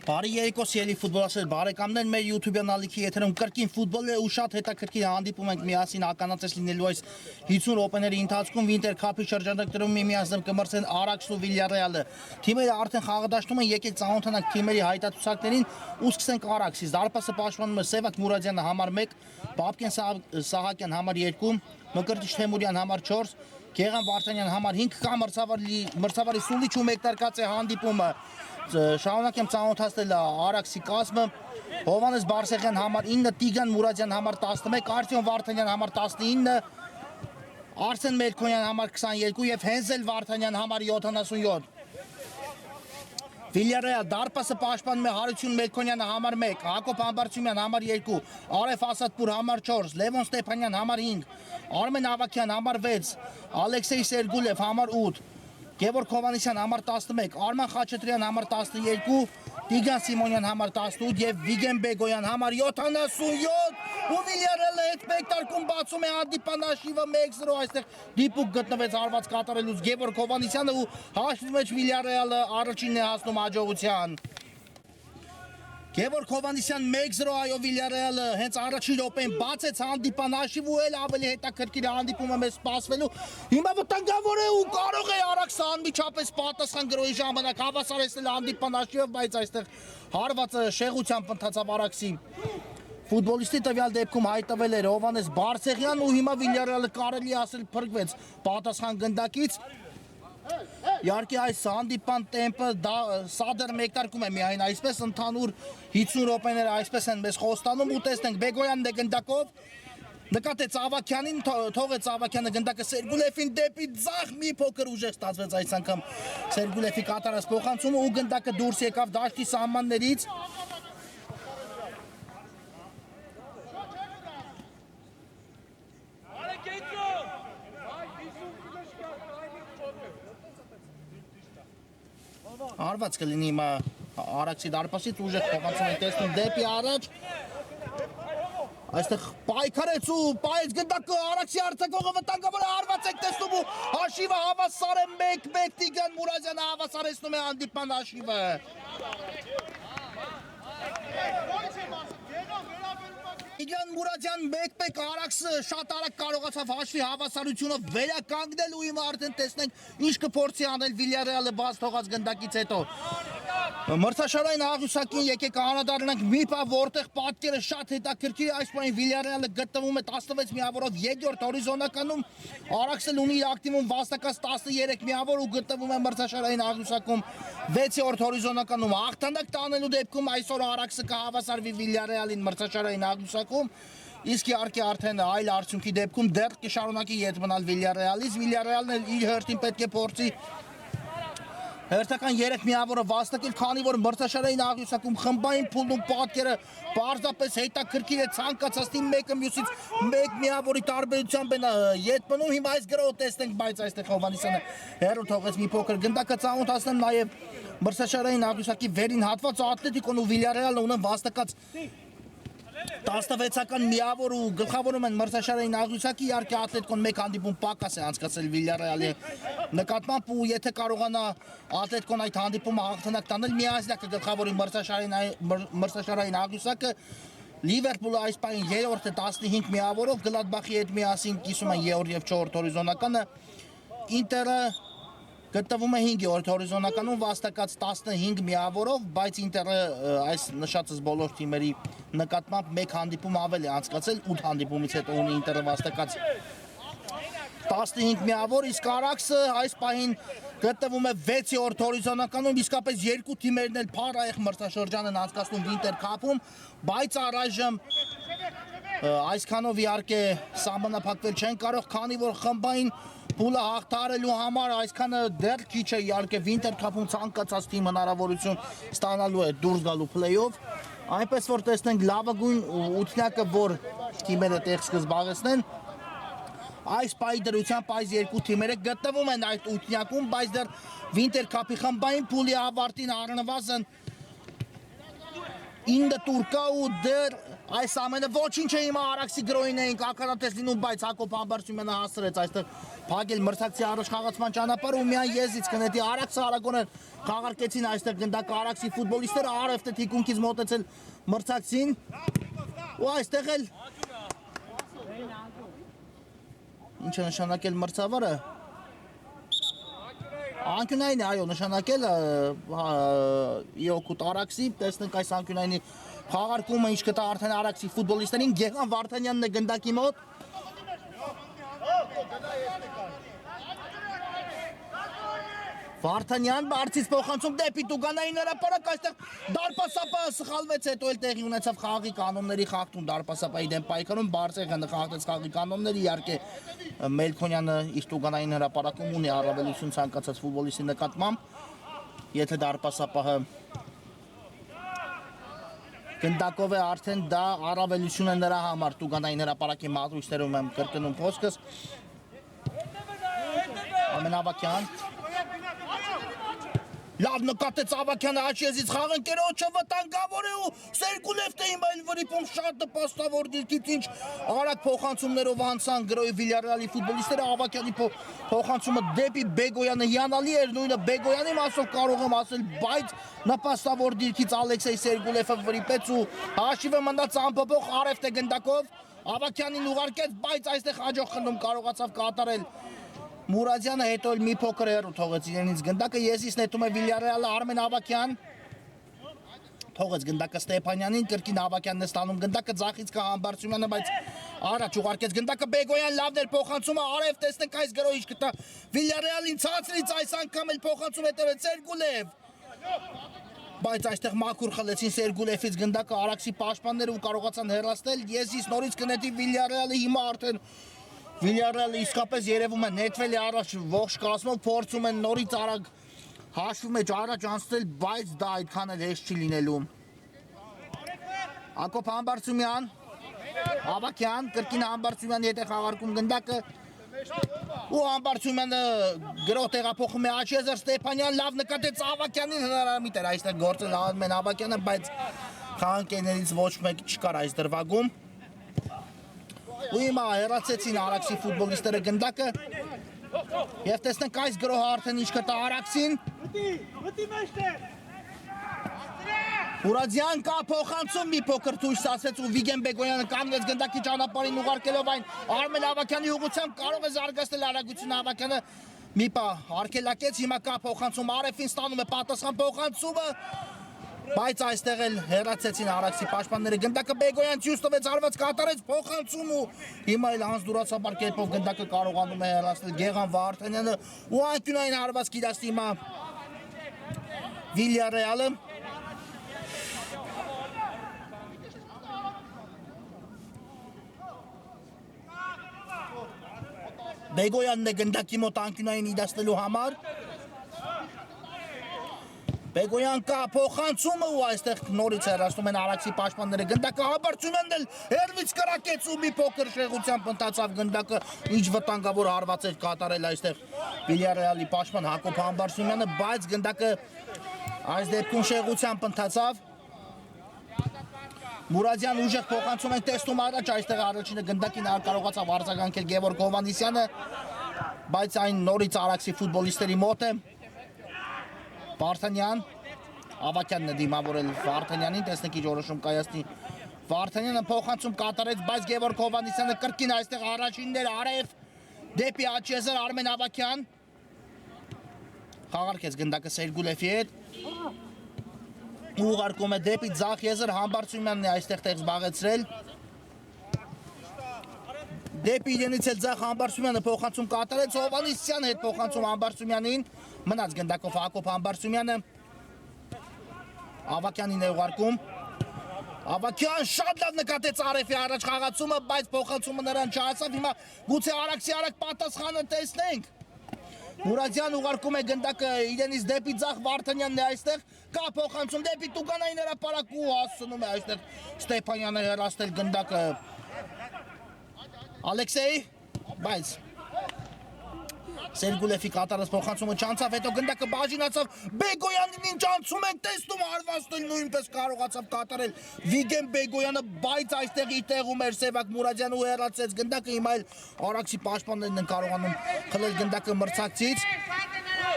Բարի երեկո սիրելի ֆուտբոլասեր բարեկամներ, մեր YouTube-յան ալիքի եթերում կրկին ֆուտբոլ է ու շատ հետաքրքիր հանդիպում ենք միասին ականատես լինելու այս 50 րոպեների ընթացքում Winter Cup-ի շրջանակներում միմյանցով կմրցեն Արաքսն ու Վիլյարեալը։ Թիմերը արդեն խաղադաշտում են, եկեք ծանոթանանք թիմերի հայտարարություններին ու սկսենք Արաքսից։ Դարպասը պաշտպանում է Սևակ Մուրադյանը համար 1, Բաբկեն Սահակյան համար 2, Մկրտիչ Թեմուրյան համար 4, Գեղամ Վարդանյան համար 5 կամ մրցավարի Սուլիչ ու մեկնարկած է հանդիպումը։ Շարունակեմ ծանոթացնել Արաքսի կազմը։ Հովանես Բարսեղյան համար 9, Տիգրան Մուրադյան համար 11, Արտյոմ Վարդանյան համար 19, Արսեն Մելքոնյան համար 22 եւ Հենզել Վարդանյան համար 77։ Վիլյարեալ դարպասը պաշտպանում է Հարություն Մելքոնյանը համար 1, Հակոբ Համբարձումյան համար 2, Արեֆ Ասադպուր համար 4, Լևոն Ստեփանյան համար 5, Արմեն Ավակյան համար 6, Ալեքսեյ Սերգուլև համար 8, Գևորգ Հովանեսյան համար 11, Արման Խաչատրյան համար 12, Տիգրան Սիմոնյան համար 18 եւ Վիգեն Բեգոյան համար 77 ու Վիլյարեալը հետ մեկտարկում բացում է հանդիպան հաշիվը 1-0 այստեղ դիպուկ գտնվեց հարված կատարելուց Գևորգ Հովանեսյանը ու հաշվի մեջ Վիլյարեալը առաջինն է հասնում հաջողության Գևորգ Հովանեսյան 1-0 այո Վիլյարեալը հենց առաջին րոպեն բացեց հանդիպան հաշիվ ու էլ ավելի հետաքրքիր հանդիպումը մեզ սպասվելու հիմա վտանգավոր է ու կարող է Արաքսը անմիջապես պատասխան գրոյի ժամանակ հավասարեցնել հանդիպան հաշիվը բայց այստեղ հարվածը շեղությամբ ընթացավ Արաքսի ֆուտբոլիստի տվյալ դեպքում հայտնվել էր Հովանես Բարսեղյան ու հիմա Վիլյարեալը կարելի ասել փրկվեց պատասխան գնդակից Իհարկե այս հանդիպան տեմպը սա դեռ մեկնարկում է միայն այսպես ընդհանուր 50 րոպեները այսպես են մեզ խոստանում ու տեսնենք Բեգոյանն է գնդակով նկատեց Ավակյանին թողեց Ավակյանը գնդակը Սերգուլևին դեպի ձախ մի փոքր ուժեղ ստացվեց այս անգամ Սերգուլևի կատարած փոխանցումը ու գնդակը դուրս եկավ դաշտի սահմաններից Արված կլինի հիմա Արաքսի դարպասից ուժեղ փոխանցում են տեսնում դեպի առաջ Այստեղ պայքարեց ու պայեց գնդակը Արաքսի արձակողը վտանգավոր է արված եք տեսնում ու հաշիվը հավասար է 1-1 Տիգրան Մուրադյանը հավասարեցնում է հանդիպան հաշիվը Տիգրան Մուրադյան 1-1 Արաքսը շատ արագ կարողացավ հաշվի հավասարությունը վերականգնել ու հիմա արդեն տեսնենք ինչ կփորձի անել Վիլյարեալը բաց թողած գնդակից հետո Մրցաշարային աղյուսակին եկեք անդրադառնանք մի բան որտեղ պատկերը շատ հետաքրքիր է այս պահին Վիլյարեալը գտնվում է 16 միավորով 2-րդ հորիզոնականում Արաքսը ունի իր ակտիվում վաստակած 13 միավոր ու գտնվում է մրցաշարային աղյուսակում 6-րդ հորիզոնականում հաղթանակ տանելու դեպքում այսօր Արաքսը կհավասարվի Վիլյարեալին մրցաշարային աղյուսակում իսկ իհարկե արդեն այլ արդյունքի դեպքում դեռ կշարունակի ետ մնալ Վիլյարեալից Վիլյարեալն էլ իր հերթին պետք է փորձի Հերթական 3 միավորը վաստակել, քանի որ մրցաշարային աղյուսակում խմբային փուլում պատկերը պարզապես հետաքրքիր է ցանկացած թիմ մեկը մյուսից 1 միավորի տարբերությամբ են ետ մնում հիմա այս գրոհը տեսնենք բայց այստեղ Հովանեսյանը հերո թողեց մի փոքր գնդակը ծանոթացնեմ նաև մրցաշարային աղյուսակի վերին հատվածը Ատլետիկոն ու Վիլյարեալը ունեն վաստակած 16-ական միավոր ու գլխավորում են մրցաշարային աղյուսակի իհարկե Ատլետիկոն մեկ հանդիպում պակաս է անցկացրել Վիլյարեալի նկատմամբ ու եթե կարողանա Ատլետիկոն այդ հանդիպումը հաղթանակ տանել միասնակ կգլխավորի մրցաշարային աղյուսակը Լիվերպուլը այս պահին 3-րդ է 15 միավորով Գլադբախի հետ միասին կիսում են 3-րդ եւ 4-րդ հորիզոնականը Ինտերը գտնվում է 5-րդ հորիզոնականում վաստակած 15 միավորով, բայց Ինտերը այս նշածս բոլոր թիմերի նկատմամբ մեկ հանդիպում ավել է անցկացել 8 հանդիպումից հետո ունի Ինտերը վաստակած 15 միավոր, իսկ Արաքսը այս պահին գտնվում է 6-րդ հորիզոնականում, իսկապես երկու թիմերն էլ փառահեղ մրցաշրջան են անցկացնում Winter Cup-ում, բայց առայժմ այսքանով իհարկե սահմանափակվել չեն կարող, քանի որ խմբային փուլը հաղթահարելու համար այսքանը դեռ քիչ է իհարկե Winter Cup-ում ցանկացած թիմ հնարավորություն ստանալու է դուրս գալու play-off այնպես որ տեսնենք լավագույն ութնակը որ թիմերը տեղ սկզբաղեցնեն այս պահի դրությամբ այս երկու թիմերը գտնվում են այդ ութնակում բայց դեռ Winter Cup-ի խմբային փուլի ավարտին առնվազն 9 տուր կա ու դեռ Այս ամենը ոչինչ է հիմա Արաքսի գրոյին էինք ականատես լինում, բայց Հակոբ Համբարձումյանը հասրեց այստեղ փակել մրցակցի առաջխաղացման ճանապարհը ու միայն եզից կնետի Արաքսը արագորեն խաղարկեցին այստեղ գնդակը Արաքսի ֆուտբոլիստները արևտե թիկունքից մոտեցել մրցակցին ու այստեղ էլ ինչ է նշանակել մրցավարը անկյունային է, այո, նշանակել իօքուտ Արաքսի, տեսնենք այս անկյունայինի խաղարկումը ինչ կտա արդեն Արաքսի ֆուտբոլիստերին, Գեգան Վարդանյանն է գնդակի մոտ։ Վարդանյան բարձից փոխանցում դեպի Տուգանային հրապարակ, այստեղ դարպասապահը սխալվեց, հետո էլ տեղի ունեցավ խաղի կանոնների խախտում, դարպասապահի դեմ պայքարում Բարսեղյանը խախտեց խաղի կանոնները, իհարկե Մելքոնյանը իր Տուգանային հրապարակում ունի առավելություն ցանկացած ֆուտբոլիստի նկատմամբ, եթե դարպասապահը գնդակով է արդեն դա առավելություն է նրա համար Տուգանային հրապարակի մատրույցներում եմ կրկնում խոսքս Ամենավակյան Լավ նկատեց Ավակյանը աչեզից խաղընկերոջը վտանգավոր է ու Սերգուլևն է հիմա վրիպում շատ նպաստավոր դիրքից ինչ արագ փոխանցումներով անցան գրոյի Վիլյարեալի ֆուտբոլիստները Ավակյանի փոխանցումը դեպի Բեգոյանը հիանալի էր նույնը Բեգոյանի մասով կարող եմ ասել բայց նպաստավոր դիրքից Ալեքսեյ Սերգուլևը վրիպեց ու հաշիվը մնաց անփոփոխ արևտե գնդակով Ավակյանին ուղարկեց բայց այստեղ հաջող խնդում կարողացավ կատարել Մուրադյանը հետո էլ մի փոքր հեռու թողեց իրենից գնդակը, եզից նետում է Վիլյարեալը Արմեն Ավակյան, թողեց գնդակը Ստեփանյանին, կրկին Ավակյանն է ստանում գնդակը, ձախից կա Համբարձումյանը, բայց առաջ ուղարկեց գնդակը Բեգոյան, լավն էր փոխանցումը, արև տեսնենք այս գրոհիչ կտա Վիլյարեալին ցածրից այս անգամ էլ փոխանցում հետևեց Սերգուլև, բայց այստեղ մաքուր խլեցին Սերգուլևից գնդակը Արաքսի պաշտպանները ու կարողացան հեռացնել, եզից նորից կնետի Վիլյարեալը հիմա արդեն Վիլյարեալը իսկապես երևում է նետվել է առաջ ողջ կազմով, փորձում են նորից արագ հաշվում մեջ առաջ անցնել, բայց դա այդքան էլ հեշտ չի լինելու։ Հակոբ Համբարձումյան, Ավակյան, կրկին Համբարձումյանի հետ է խաղարկում գնդակը ու Համբարձումյանը գրող տեղափոխում է Աչեզար Ստեփանյան, լավ նկատեց Ավակյանին հնարամիտ էր այստեղ գործել Արմեն Ավակյանը, բայց խաղանկերներից ոչ մեկ չկար այս դրվագում։ Ու հիմա հեռացեցին Արաքսի ֆուտբոլիստները գնդակը և տեսնենք այս գրոհը արդեն ինչ կտա Արաքսին Մուրադյան կա փոխանցում մի փոքր թույլ ստացվեց ու Վիգեն Բեգոյանը կանգնեց գնդակի ճանապարհին ուղարկելով այն Արմեն Ավակյանի ուղղությամբ կարող է զարգացնել արագությունը Ավակյանը մի պահ արգելակեց հիմա կա փոխանցում Արեֆին ստանում է պատասխան փոխանցումը Բայց այստեղ էլ հեռացեցին Արաքսի պաշտպանները գնդակը Բեգոյան ցույց տվեց արված կատարեց փոխանցում ու հիմա էլ անզդուրացաբար կերպով գնդակը կարողանում է հեռացնել Գեգան Վարդանյանը ու անկյունային հարված կիրասի հիմա Վիլյարեալը Բեգոյանն է գնդակի մոտ անկյունային իդաստելու համար Բեգոյան կա փոխանցումը ու այստեղ նորից հեռացնում են Արաքսի պաշտպանները գնդակը Համբարձումյանն էլ հերվից կրակեց ու մի փոքր շեղությամբ ընթացավ գնդակը ինչ վտանգավոր հարված էր կատարել այստեղ Վիլյարեալի պաշտպան Հակոբ Համբարձումյանը բայց գնդակը այս դեպքում շեղությամբ ընթացավ Մուրադյան ուժեղ փոխանցում են տեսնում առաջ այստեղ առաջինը գնդակին կարողացավ արձագանքել Գևորգ Հովհաննիսյանը բայց այն նորից Արաքսի ֆուտբոլիստերի մոտ է Վարդանյան, Ավակյանն է դիմավորել Վարդանյանին, տեսնենք ինչ որոշում կայացնի Վարդանյանը փոխանցում կատարեց, բայց Գևորգ Հովհաննիսյանը կրկին այստեղ առաջիններ արև դեպի Աչեզար Արմեն Ավակյան խաղարկեց գնդակը Սերգուլևի հետ ուղարկում է դեպի ձախ եզր Համբարձումյանն է այստեղ տեղ զբաղեցրել Դեպի իրենից էլ ձախ Համբարձումյանը փոխանցում կատարեց Հովհաննիսյանը հետ փոխանցում Համբարձումյանին մնաց գնդակով Հակոբ Համբարձումյանը Ավակյանին է ուղարկում Ավակյան շատ լավ նկատեց Արեֆի առաջ խաղացումը բայց փոխանցումը նրան չհասավ հիմա գուցե Արաքսի արագ պատասխանը տեսնենք Մուրադյան ուղարկում է գնդակը իրենից դեպի ձախ Վարդանյանն է այստեղ կա փոխանցում դեպի Տուգանային հրապարակ ու հասցնում է այստեղ Ստեփանյանը հեռացնել գնդակը Ալեքսեյ, բայց Սերգուլեֆի կատարած փոխանցումը չանցավ, հետո գնդակը բաժինացավ Բեգոյանին ինչ անցում են տեսնում հարվածն նույնպես կարողացավ կատարել Վիգեն Բեգոյանը, բայց այստեղ իր տեղում էր Սևակ Մուրադյանը ու հեռացեց գնդակը, հիմա էլ Արաքսի պաշտպաններն են կարողանում խլել գնդակը մրցակցից։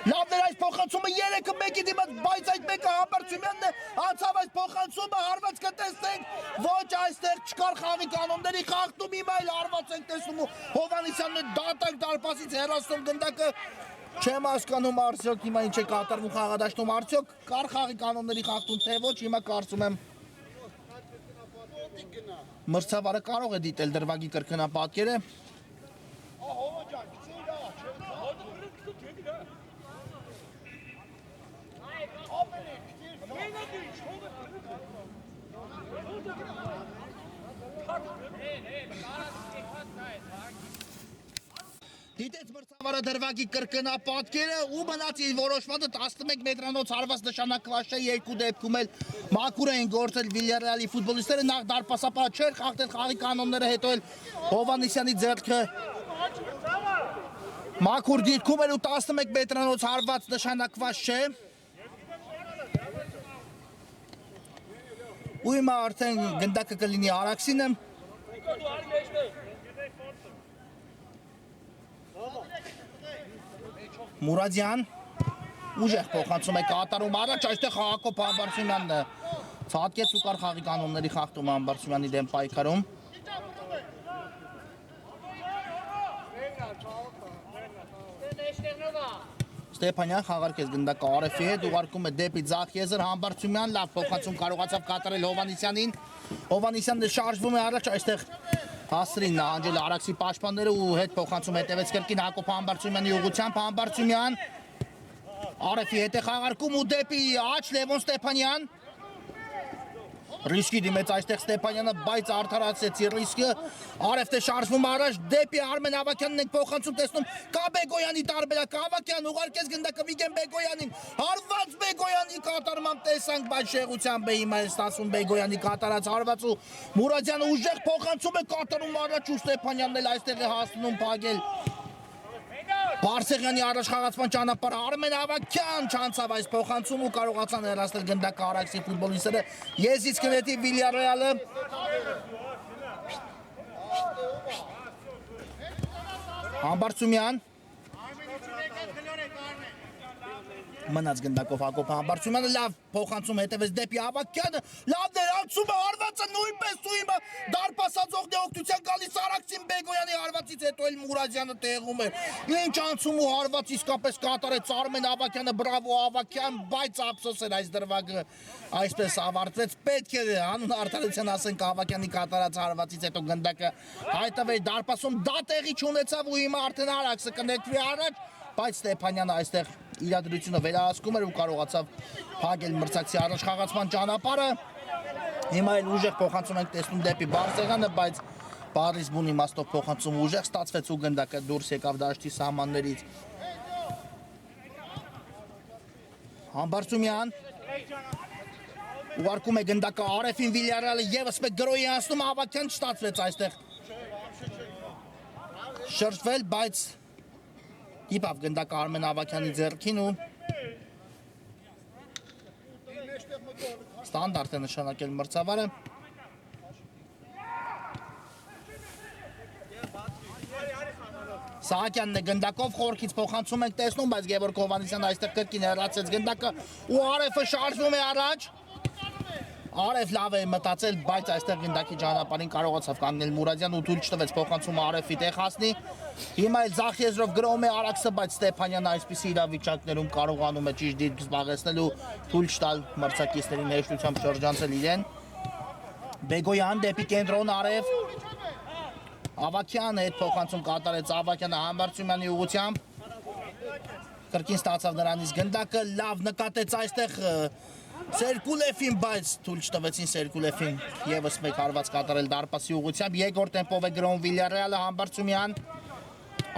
Լավն էր այս փոխանցումը 3-1-ի դիմաց, բայց այդ մեկը Համբարձումյանն է, անցավ այս փոխանցումը, հարված կտեսնենք, ոչ այստեղ չկար խաղի կանոնների խախտում, հիմա էլ հարված ենք տեսնում ու Հովհաննիսյանն է դատարկ դարպասից հեռացնում գնդակը, չեմ հասկանում արդյոք հիմա ինչ է կատարվում խաղադաշտում, արդյոք կար խաղի կանոնների խախտում, թե ոչ, հիմա կարծում եմ մրցավարը կարող է դիտել դրվագի կրկնապատկերը։ Դիտեց մրցավարը դրվագի կրկնապատկերը ու մնաց իր որոշմանը 11 մետրանոց հարված նշանակված չէ, երկու դեպքում էլ մաքուր էին գործել Վիլյարեալի ֆուտբոլիստները, նախ դարպասապահ չէր խախտել խաղի կանոնները, հետո էլ Հովհաննիսյանի ձեռքը մաքուր դիրքում էր ու 11 մետրանոց հարված նշանակված չէ։ Ու հիմա արդեն գնդակը կլինի Արաքսինը։ Մուրադյան ուժեղ փոխանցում է կատարում առաջ, այստեղ Հակոբ Համբարձումյանն ցածկեց ու կար խաղի կանոնների խախտում Համբարձումյանի դեմ պայքարում։ Ստեփանյան խաղարկեց գնդակը Արեֆի հետ, ուղարկում է դեպի ձախ եզր Համբարձումյան, լավ փոխանցում կարողացավ կատարել Հովհաննիսյանին։ Հովհաննիսյանն շարժվում է առաջ, այստեղ հասրին նահանջել Արաքսի պաշտպանները ու հետ փոխանցում հետևեց կրկին Հակոբ Համբարձումյանի ուղղությամբ, Համբարձումյան Արեֆի հետ է խաղարկում ու դեպի աջ Լևոն Ստեփանյան։ Ռիսկի դիմեց այստեղ Ստեփանյանը, բայց արդարացրեց ռիսկը, Արեֆն է շարժվում առաջ, դեպի Արմեն Ավագյանն ենք փոխանցում, տեսնում կա Բեգոյանի տարբերակ, Ավագյան ուղարկեց գնդակը Վիգեն Բեգոյանին, հարված Բեգոյանի կատարմամբ տեսանք, բայց շեղությամբ է հիմա ստացվում Բեգոյանի կատարած հարված ու Մուրադյանը ուժեղ փոխանցում է կատարում առաջ ու Ստեփանյանն էլ այստեղ է հասնում փակել Բարսեղյանի առաջխաղացման ճանապարհը, Արմեն Ավագյան չանցավ այս փոխանցում ու կարողացան հեռացնել գնդակը Արաքսի ֆուտբոլիստները, եզից կնետի Վիլյարեալը։ Համբարձումյան մնաց գնդակով Հակոբ Համբարձումյանը, լավ փոխանցում հետևեց դեպի Ավագյանը, լավ ներանցում է հարվածը նույնպես ու հիմա դարպասածողն է օգնության գալիս Արաքսին Բեգոյանի հարվածից հետո էլ Մուրադյանը տեղում էր, ինչ անցում ու հարված իսկապես կատարեց Արմեն Ավագյանը, բրավո Ավագյան, բայց ափսոս էր այս դրվագը այսպես ավարտվեց, պետք է հանուն արդարության ասենք Ավագյանի կատարած հարվածից հետո գնդակը հայտնվեր դարպասում, դա տեղի չունեցավ ու հիմա արդեն Արաքսը կնետվի առաջ, բայց Ստեփանյանը այստեղ իրադրությունը վերահսկում էր ու կարողացավ փակել մրցակցի առաջխաղացման ճանապարհը։ Հիմա էլ ուժեղ փոխանցում ենք տեսնում դեպի Բարսեղյանը, բայց Պարիս բուն իմաստով փոխանցում ուժեղ ստացվեց ու գնդակը դուրս եկավ դաշտի սահմաններից։ Համբարձումյան ուղարկում է գնդակը Արեֆին, Վիլյարեալը եւս մեկ գրոյի անցնում, Ավագյան չստացվեց այստեղ շրջվել, բայց իբավ գնդակը Արմեն Ավագյանի ձեռքին ու ստանդարտ է նշանակել մրցավարը։ Սահակյանն է գնդակով խորքից փոխանցում ենք տեսնում, բայց Գևորգ Հովհաննիսյանն այստեղ կրկին հեռացեց գնդակը ու Արեֆը շարժվում է առաջ։ Արեֆ լավ է մտածել, բայց այստեղ գնդակի ճանապարհին կարողացավ կանգնել Մուրադյան ու թույլ չտվեց փոխանցումը Արեֆի տեղ հասնի։ Հիմա էլ ձախ եզրով գրոհում է Արաքսը, բայց Ստեփանյանը այսպիսի իրավիճակներում կարողանում է ճիշտ դիրք զբաղեցնել ու թույլ չտալ մրցակիցներին հեշտությամբ շրջանցել իրեն։ Բեգոյան դեպի կենտրոն Արեֆ։ Ավագյանը հետ փոխանցում կատարեց Ավագյանը Համբարձումյանի ուղղությամբ։ Կրկին ստացավ նրանից գնդակը, լավ նկատեց այստեղ Սերկուլեֆին, բայց թույլ չտվեցին Սերկուլեֆին եւս մեկ հարված կատարել դարպասի ուղղությամբ։ Երկրորդ տեմպով է գրոհում Վիլյարեալը, Համբարձումյան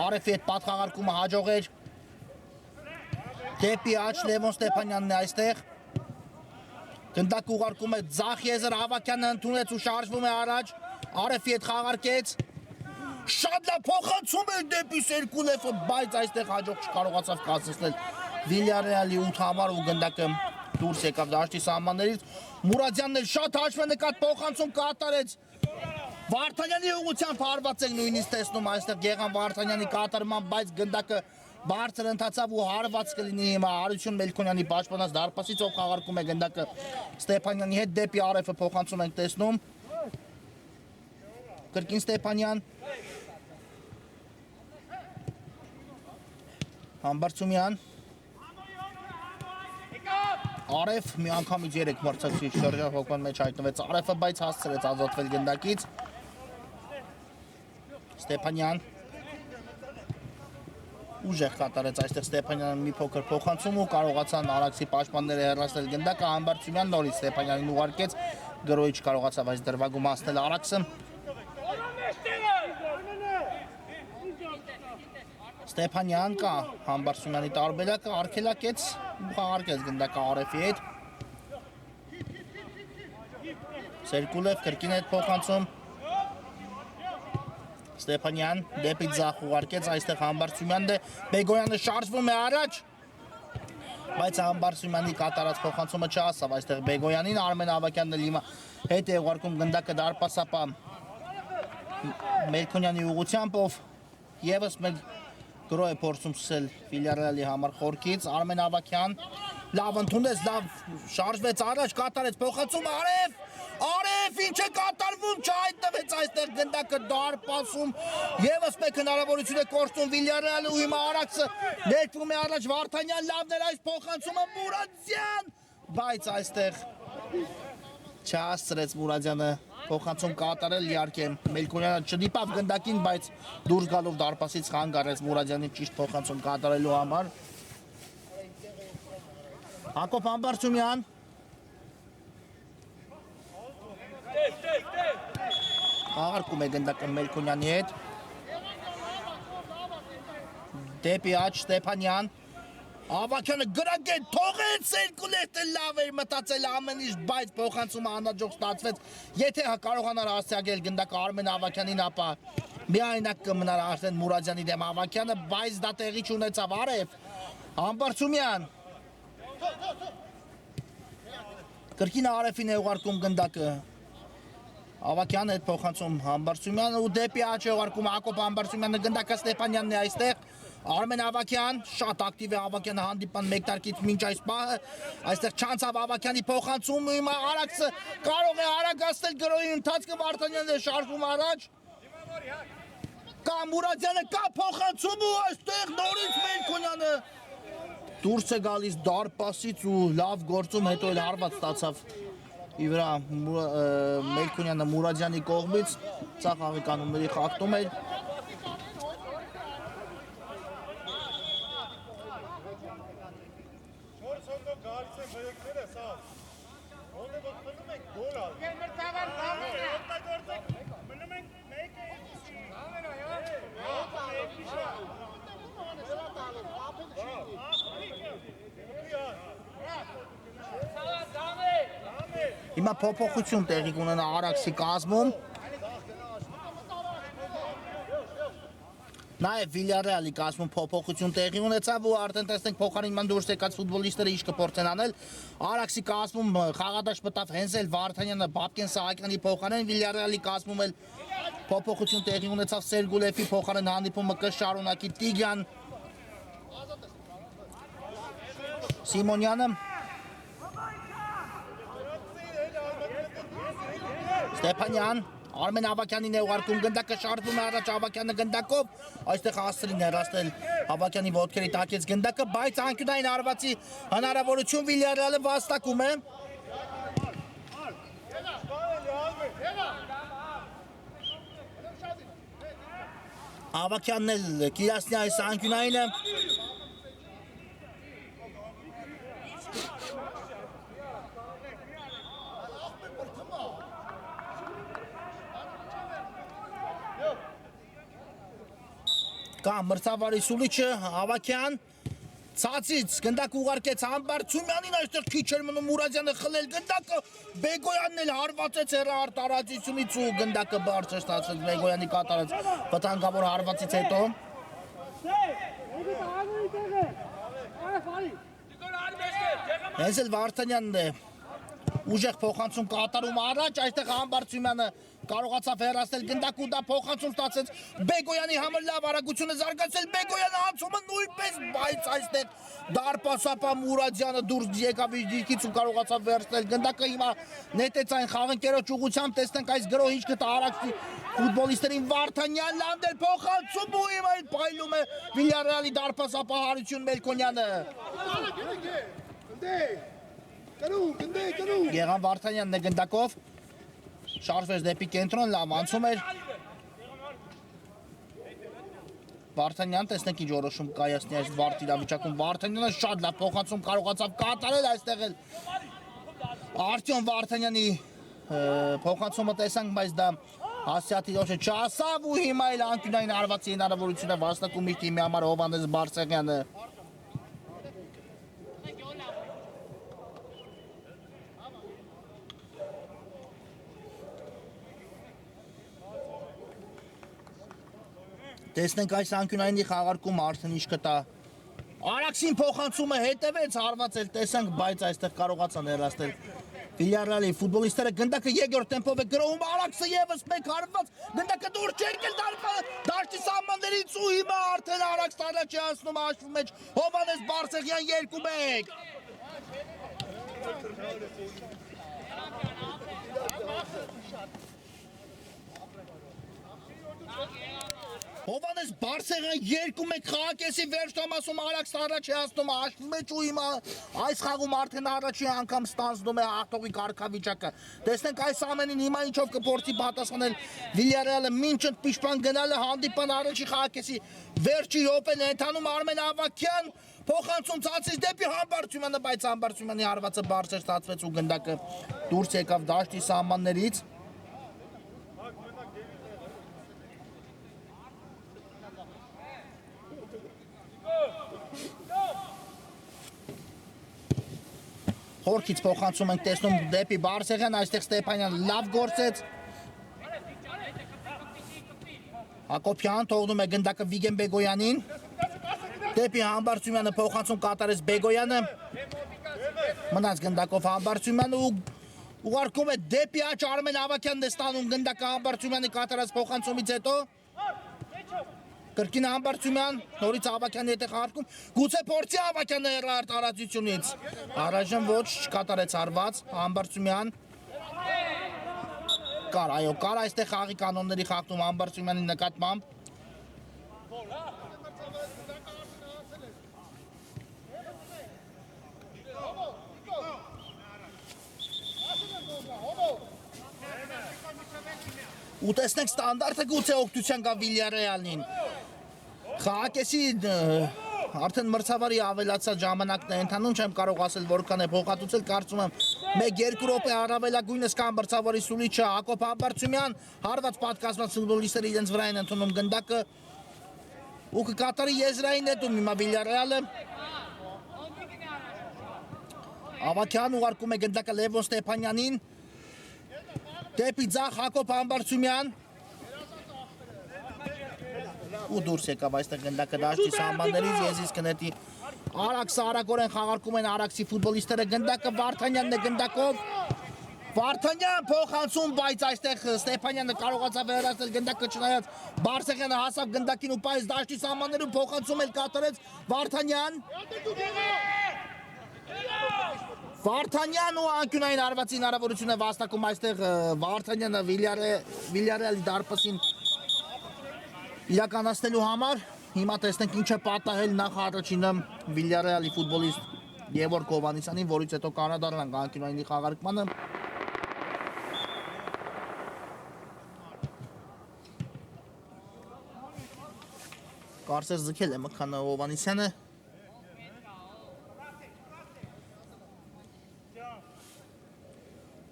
Արեֆի հետ պատխաղարկումը հաջող էր դեպի աջ Լևոն Ստեփանյանն է այստեղ։ Գնդակը ուղարկում է ձախ եզր, Ավագյանը ընդունեց ու շարժվում է առաջ, Արեֆի հետ խաղարկեց Շատ լավ փոխանցում էր դեպի Սերկուլևը, բայց այստեղ հաջող չկարողացավ կազմել Վիլյարեալի 8 համար ու գնդակը դուրս եկավ դաշտի սահմաններից։ Մուրադյանն էլ շատ հաշվենկատ փոխանցում կատարեց։ Վարդանյանի ուղղությամբ հարված ենք նույնիսկ տեսնում այստեղ Գեղամ Վարդանյանի կատարման, բայց գնդակը բարձր ընթացավ ու հարված կլինի հիմա Արություն Մելքոնյանի պաշտպանած դարպասից, ով խաղարկում է գնդակը Ստեփանյանի հետ դեպի Արեֆը փոխանցում ենք տեսնում։ Կրկին Ստեփանյան Համբարձումյան Արեֆ մի անգամից 3 մրցակցի շրջափակման մեջ հայտնվեց Արեֆը, բայց հասցրեց ազատվել գնդակից։ Ստեփանյան ուժեղ կատարեց այստեղ Ստեփանյանը մի փոքր փոխանցում ու կարողացան Արաքսի պաշտպանները հեռացնել գնդակը, Համբարձումյան նորից Ստեփանյանին ուղարկեց, գրոյի չկարողացավ այս դրվագում հասնել Արաքսը։ Ստեփանյան կա Համբարձումյանի տարբերակը, արգելակեց ու խաղարկեց գնդակը Արեֆի հետ։ Սերկուլև կրկին հետ փոխանցում։ Ստեփանյան դեպի ձախ ուղարկեց, այստեղ Համբարձումյանն է, Բեգոյանը շարժվում է առաջ, բայց Համբարձումյանի կատարած փոխանցումը չհասավ այստեղ Բեգոյանին, Արմեն Ավագյանն էլ հիմա հետ է ուղարկում գնդակը դարպասապա Մելքոնյանի ուղղությամբ, ով եւս մեկ գրո է փորձում սկսել Վիլյարեալի համար խորքից, Արմեն Ավագյան լավ ընդունեց, լավ շարժվեց առաջ, կատարեց փոխանցում Արև, ինչ է կատարվում, չհայտնվեց այստեղ գնդակը դարպասում, եւս մեկ հնարավորություն է կորցնում Վիլյարեալը ու հիմա Արաքսը ներկվում է առաջ Վարդանյան, լավն էր այս փոխանցումը Մուրադյան, բայց այստեղ չհասցրեց Մուրադյանը փոխանցում կատարել, իհարկե Մելքոնյանը չդիպավ գնդակին, բայց դուրս գալով դարպասից խանգարեց Մուրադյանին ճիշտ փոխանցում կատարելու համար։ Հակոբ Համբարձումյան Աղարկում է գնդակը Մելքոնյանի հետ դեպի աջ Ստեփանյան Ավագյանը գրագետ թողեց Սերկուլևը լավ էր մտածել ամեն ինչ, բայց փոխանցումը անհաջող ստացվեց։ Եթե կարողանար հասցեակել գնդակը Արմեն Ավագյանին, ապա միայնակ կմնար արդեն Մուրադյանի դեմ Ավագյանը, բայց դա տեղի չունեցավ Արև Համբարձումյան կրկին Արևին է ուղարկում գնդակը Ավագյանը հետ փոխանցում Համբարձումյանը ու դեպի աջ է ուղարկում Հակոբ Համբարձումյանը գնդակը Ստեփանյանն է այստեղ Արմեն Ավագյան շատ ակտիվ է Ավագյանը հանդիպան մեկտարկից մինչ այս պահը այստեղ չանցավ Ավագյանի փոխանցումը հիմա Արաքսը կարող է արագացնել գրոյի ընթացքը Վարդանյանն է շարժվում առաջ կա Մուրադյանը կա փոխանցում ու այստեղ նորից Մելքոնյանը դուրս է գալիս դարպասից ու լավ գործում հետո էլ հարված ստացավ ի վրա Մելքոնյանը Մուրադյանի կողմից ցախ աղիկանումների խախտում էր Հիմա փոփոխություն տեղի կունենա Արաքսի կազմում Նաև Վիլյարեալի կազմում փոփոխություն տեղի ունեցավ ու արդեն տեսնենք փոխարինման դուրս եկած ֆուտբոլիստները ինչ կփորձեն անել Արաքսի կազմում խաղադաշտ մտավ Հենզել Վարդանյանը Բաբկեն Սահակյանի փոխարեն Վիլյարեալի կազմում էլ փոփոխություն տեղի ունեցավ Սերգուլևի փոխարեն հանդիպումը կշարունակի Տիգյան Սիմոնյանը Ստեփանյան Արմեն Ավագյանին է ուղարկում գնդակը շարժվում է առաջ Ավագյանը գնդակով այստեղ հասցրին հեռացնել Ավագյանի ոտքերի տակից գնդակը բայց անկյունային հարվածի հնարավորություն Վիլյարեալը վաստակում է Ավագյանն էլ կիրացնի այս անկյունայինը Կա մրցավարի Սուլիչը, Ավագյան, Ցածից գնդակ ուղարկեց Համբարձումյանին, այստեղ քիչ էր մնում Մուրադյանը խլել գնդակը, Բեգոյանն էլ հարվածեց հեռահար տարածությունից ու գնդակը բարձր ստացվեց Բեգոյանի կատարած վտանգավոր հարվածից հետո։ Հենց էլ Վարդանյանն է ուժեղ փոխանցում կատարում առաջ, այստեղ Համբարձումյանը կարողացավ հեռացնել գնդակը ու դա փոխանցում ստացեց Բեգոյանի համար լավ արագությունը զարգացել, Բեգոյանը անցումը նույնպես, բայց այստեղ դարպասապա Մուրադյանը դուրս եկավ իր դիրքից ու կարողացավ վերցնել գնդակը, հիմա նետեց այն խաղընկերոջ ուղղությամբ, տեսնենք այս գրոհ ինչ կտա Արաքսի ֆուտբոլիստերին Վարդանյանն անդել փոխանցում ու հիմա էլ փայլում է Վիլյարեալի դարպասապա Հարություն Մելքոնյանը։ Եղան Վարդանյանն է գնդակով, շարժվեց դեպի կենտրոն, լավ անցում էր Վարդանյան, տեսնենք ինչ որոշում կայացնի այս վարդ իրավիճակում, Վարդանյանը շատ լավ փոխանցում կարողացավ կատարել, այստեղ էլ Արտյոմ Վարդանյանի փոխանցումը տեսանք, բայց դա հասցեատիրոջը չասավ ու հիմա էլ անկյունային հարվածի հնարավորությունը վաստակում իր թիմի համար Հովհաննես Բարսեղյանը։ Տեսնենք այս անկյունայինի խաղարկումը արդեն ինչ կտա։ Արաքսին փոխանցումը հետևեց, հարվածել տեսանք, բայց այստեղ կարողացան հեռացնել Վիլյարեալի ֆուտբոլիստները գնդակը երկրորդ տեմպով է գրոհում, Արաքսը եւս մեկ հարված, գնդակը դուրս չէ եկել դաշտի սահմաններից ու հիմա արդեն Արաքսը առաջ է անցնում հաշվի մեջ Հովհաննես Բարսեղյան 2-1։ Հովհաննես Բարսեղյան 2-1 խաղակեսի վերջնամասում Արաքսը առաջ է հասնում հաշվի մեջ ու հիմա այս խաղում արդեն առաջի անգամ ստանձնում է հաղթողի կարգավիճակը։ Տեսնենք այս ամենին հիմա ինչով կփորձի պատասխանել Վիլյարեալը մինչ ընդպիշպան գնալը հանդիպան առաջի խաղակեսի վերջի րոպեն ընթանում Արմեն Ավագյան փոխանցում ցածից դեպի Համբարձումյանը, բայց Համբարձումյանի հարվածը բարձր ստացվեց ու գնդակը դուրս եկավ դաշտի սահմաններից։ Խորքից փոխանցում ենք տեսնում դեպի Բարսեղյան, այստեղ Ստեփանյան լավ գործեց։ Հակոբյան թողնում է գնդակը Վիգեն Բեգոյանին։ Դեպի Համբարձումյանը փոխանցում կատարեց Բեգոյանը։ Մնաց գնդակով Համբարձումյանը ու ուղարկում է դեպի աջ Արմեն Ավագյանն է ստանում գնդակը Համբարձումյանի կատարած փոխանցումից հետո։ Կրկին Համբարձումյան, նորից Ավագյանի հետ է խաղարկում, գուցե փորձի Ավագյանը հեռահար տարածությունից, առայժմ ոչ չկատարեց հարված, Համբարձումյան, կար, այո, կար այստեղ խաղի կանոնների խախտում Համբարձումյանի նկատմամբ, ու տեսնենք ստանդարտը գուցե օգնության գա Վիլյարեալին։ Խաղակեսի արդեն մրցավարի ավելացած ժամանակն է ընթանում, չեմ կարող ասել որքան է փոխհատուցել, կարծում եմ 1-2 րոպե առավելագույնս կան մրցավարի սուլիչը Հակոբ Համբարձումյան, հարված պատկասված ֆուտբոլիստները իրենց վրա են ընդունում գնդակը ու կկատարի եզրային նետում հիմա Վիլյարեալը։ Ավագյան ուղարկում է գնդակը Լևոն Ստեփանյանին, դեպի ձախ Հակոբ Համբարձումյան ու դուրս եկավ այստեղ գնդակը դաշտի սահմաններից, եզիս կնետի Արաքսը արագորեն խաղարկում են Արաքսի ֆուտբոլիստները գնդակը, Վարդանյանն է գնդակով, Վարդանյան փոխանցում, բայց այստեղ Ստեփանյանը կարողացավ հեռացնել գնդակը չնայած Բարսեղյանը հասավ գնդակին ու պայծ դաշտի սահմաններում փոխանցում էլ կատարեց Վարդանյան ու անկյունային հարվածի հնարավորությունը վաստակում այստեղ Վարդանյանը Վիլյարեալի դարպասին իրականացնելու համար, հիմա տեսնենք ինչ է պատահել նախ առաջինը Վիլյարեալի ֆուտբոլիստ Գևորգ Հովհաննիսյանին, որից հետո կանադառնանք անկյունայինի խաղարկմանը։ Կարծես ձգել է մքանը Հովհաննիսյանը։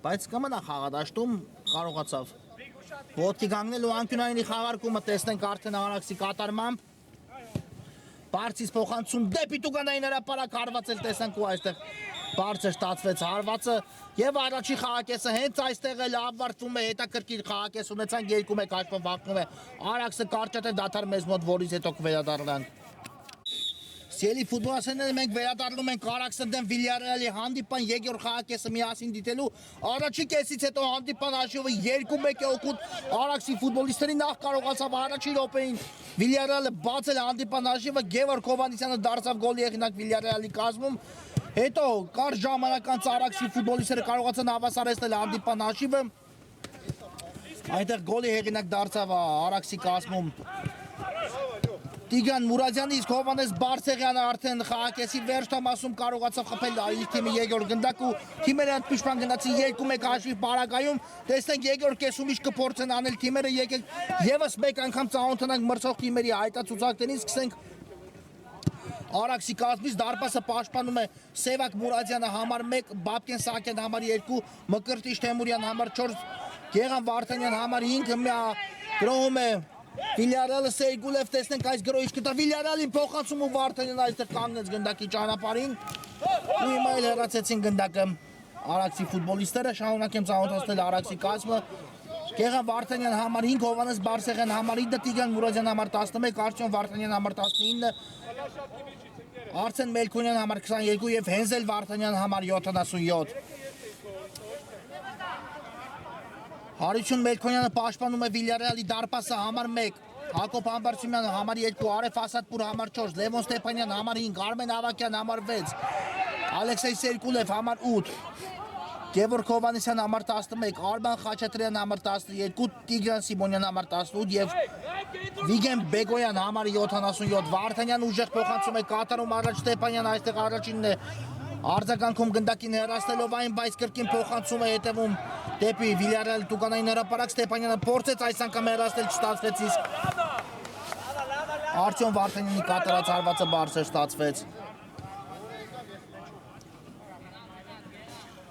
Բայց կմնա խաղադաշտում, կարողացավ ոտքի կանգնել ու անկյունայինի խաղարկումը տեսնենք արդեն Արաքսի կատարմամբ։ Բարձից փոխանցում դեպի Տուգանային հրապարակ հարված էլ տեսանք ու այստեղ բարձր ստացվեց հարվածը եւ առաջի խաղակեսը հենց այստեղ էլ ավարտվում է հետաքրքիր խաղակես ունեցան 2-1 հաշվով վախնում է Արաքսը կարճատև դադար մեզ մոտ որից հետո կվերադառնանք Սիրելի ֆուտբոլասերները մենք վերադառնում ենք Արաքսը դեմ Վիլյարեալի հանդիպան երկրորդ խաղակեսը միասին դիտելու առաջի կեսից հետո հանդիպան հաշվը 2-1 է օգուտ Արաքսի ֆուտբոլիստների նախ կարողացավ առաջին րոպեին Վիլյարեալը բացել հանդիպան հաշվը Գևորգ Հովհաննիսյանը դարձավ գոլի հեղինակ Վիլյարեալի կազմում հետո կարճ ժամանակ անց Արաքսի ֆուտբոլիստները կարողացան հավասարեցնել հանդիպան հաշվը այնտեղ գոլի հեղինակ դարձավ Արաքսի կազմում Տիգրան Մուրադյանը իսկ Հովհաննես Բարսեղյանը արդեն խաղակեսի վերջ տամասում կարողացավ խփել իր թիմի երկրորդ գնդակ ու թիմերը ընդմիջման գնացին 2-1 հաշվի պարագայում տեսնենք երկրորդ կեսում ինչ կփորձեն անել թիմերը եկեք եւս մեկ անգամ ծանոթանանք մրցող թիմերի հայտացուցակներին սկսենք Արաքսի կազմից դարպասը պաշտպանում է Սևակ Մուրադյանը համար 1 Բաբկեն Սահակյան համար 2 Մկրտիչ Թեմուրյան համար 4 Գեղամ Վարդանյան համար 5 գրոհում է Վիլյարեալը Սեյգուլև տեսնենք այս գրոհիչ կտա Վիլյարեալին փոխանցում ու Վարդանյանը այստեղ կանգնեց գնդակի ճանապարհին ու հիմա էլ հեռացեցին գնդակը Արաքսի ֆուտբոլիստները շարունակեմ ծանոթացնել Արաքսի կազմը Գեղամ Վարդանյան համար 5 Հովհաննես Բարսեղյան համար 5 Տիգրան Մուրադյան համար 11 Արտյոմ Վարդանյան համար 19 Արսեն Մելքոնյան համար 22 եւ Հենզել Վարդանյան համար 77 Հարություն Մելքոնյանը պաշտպանում է Վիլյարեալի դարպասը համար 1 Հակոբ Համբարձումյանը համար 2 Արեֆ Ասադպուր համար 4 Լևոն Ստեփանյան համար 5 Արմեն Ավակյան համար 6 Ալեքսեյ Սերկուլև համար 8 Գևորգ Հովհաննիսյան համար 11 Արման Խաչատրյան համար 12 Տիգրան Սիմոնյան համար 18 եւ Վիգեն Բեգոյան համար 77 Վարդանյան ուժեղ փոխանցում է կատարում առաջ Ստեփանյան այստեղ առաջինն է Արձագանքում գնդակին հեռացնելով այն բայց կրկին փոխանցում է հետևում դեպի Վիլյարեալ Տուգանային հրապարակ Ստեփանյանը փորձեց այս անգամ հեռացնել չստացվեց իսկ Արտյոմ Վարդանյանի կատարած հարվածը բարձր ստացվեց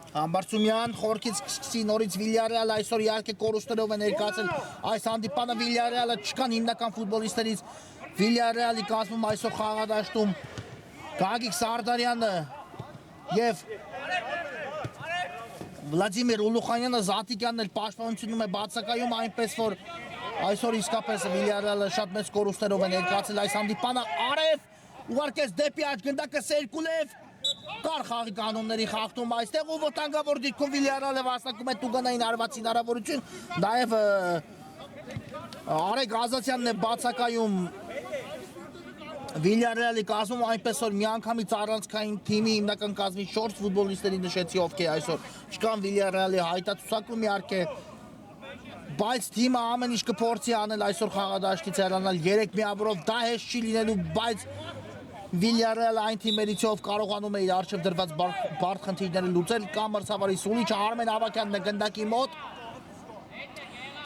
Համբարձումյան խորքից սկսի նորից Վիլյարեալ այսօր իհարկե կորուստերով է ներկայացել այս հանդիպանը Վիլյարեալը չկան հիմնական ֆուտբոլիստերից Վիլյարեալի կազմում այսօր խաղադաշտում Գագիկ Սարդարյանը եւ Վլադիմիր Ուլուխանյանը Զատիկյանն էլ պաշտպանությունում է բացակայում այնպես որ այսօր իսկապես Վիլյարեալը շատ մեծ կորուստերով է ներկայացել այս հանդիպանը Արեվ ուղարկեց դեպի աջ գնդակը Սերկուլև կար խաղի կանոնների խախտում այստեղ ու վտանգավոր դիրքում Վիլյարեալը վաստակում է Տուգանային հարվածին հնարավորություն նաեւ Արեգ Ազատյանն է բացակայում Վիլյարեալի կազմում այնպես որ միանգամից առանցքային թիմի հիմնական կազմի 4 ֆուտբոլիստերի նշեցի ովքեր այսօր չկան Վիլյարեալի հայտացուցակում իհարկե բայց թիմը ամեն ինչ կփորձի անել այսօր խաղադաշտից հեռանալ 3 միավորով դա հեշտ չի լինելու բայց Վիլյարեալը այն թիմերից ով կարողանում է իր արժև դրված բարդ խնդիրները լուծել կամ մրցավարի սունիչը Արմեն Ավակյանն է գնդակի մոտ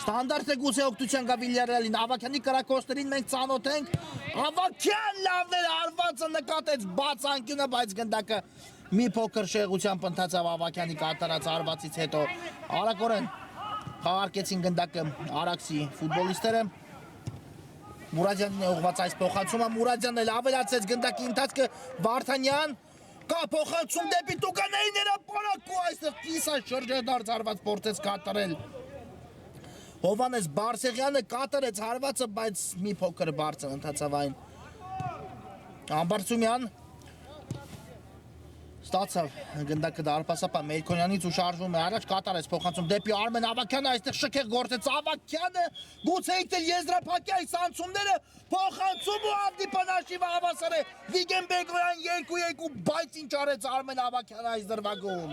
Ստանդարտ է գուցե օգտության գա Վիլյարեալին Ավակյանի կրակոցներին մենք ծանոթ ենք Ավակյան լավն էր հարվածը նկատեց բաց անկյունը բայց գնդակը մի փոքր շեղությամբ ընթացավ Ավակյանի կատարած հարվածից հետո արագորեն խաղարկեցին գնդակը Արաքսի ֆուտբոլիստերը Մուրադյանն է ուղղված այս փոխանցումը Մուրադյանն էլ ավելացեց գնդակի ընթացքը Վարդանյան կա փոխանցում դեպի Տուգանային հրապարակ ու այստեղ կիսա շրջադարձ հարված փորձեց կատարել Հովհաննես Բարսեղյանը կատարեց հարվածը, բայց մի փոքր բարձր ընթացավ այն Համբարձումյան ստացավ գնդակը դարպասապա Մելքոնյանից ու շարժվում է առաջ կատարեց փոխանցում դեպի Արմեն Ավակյանը այստեղ շքեղ գործեց Ավակյանը գուցե իքնել եզրափակի այս անցումները փոխանցում ու հանդիպան հաշիվը հավասար է Վիգեն Բեգոյան 2-2 բայց ինչ արեց Արմեն Ավակյանը այս դրվագում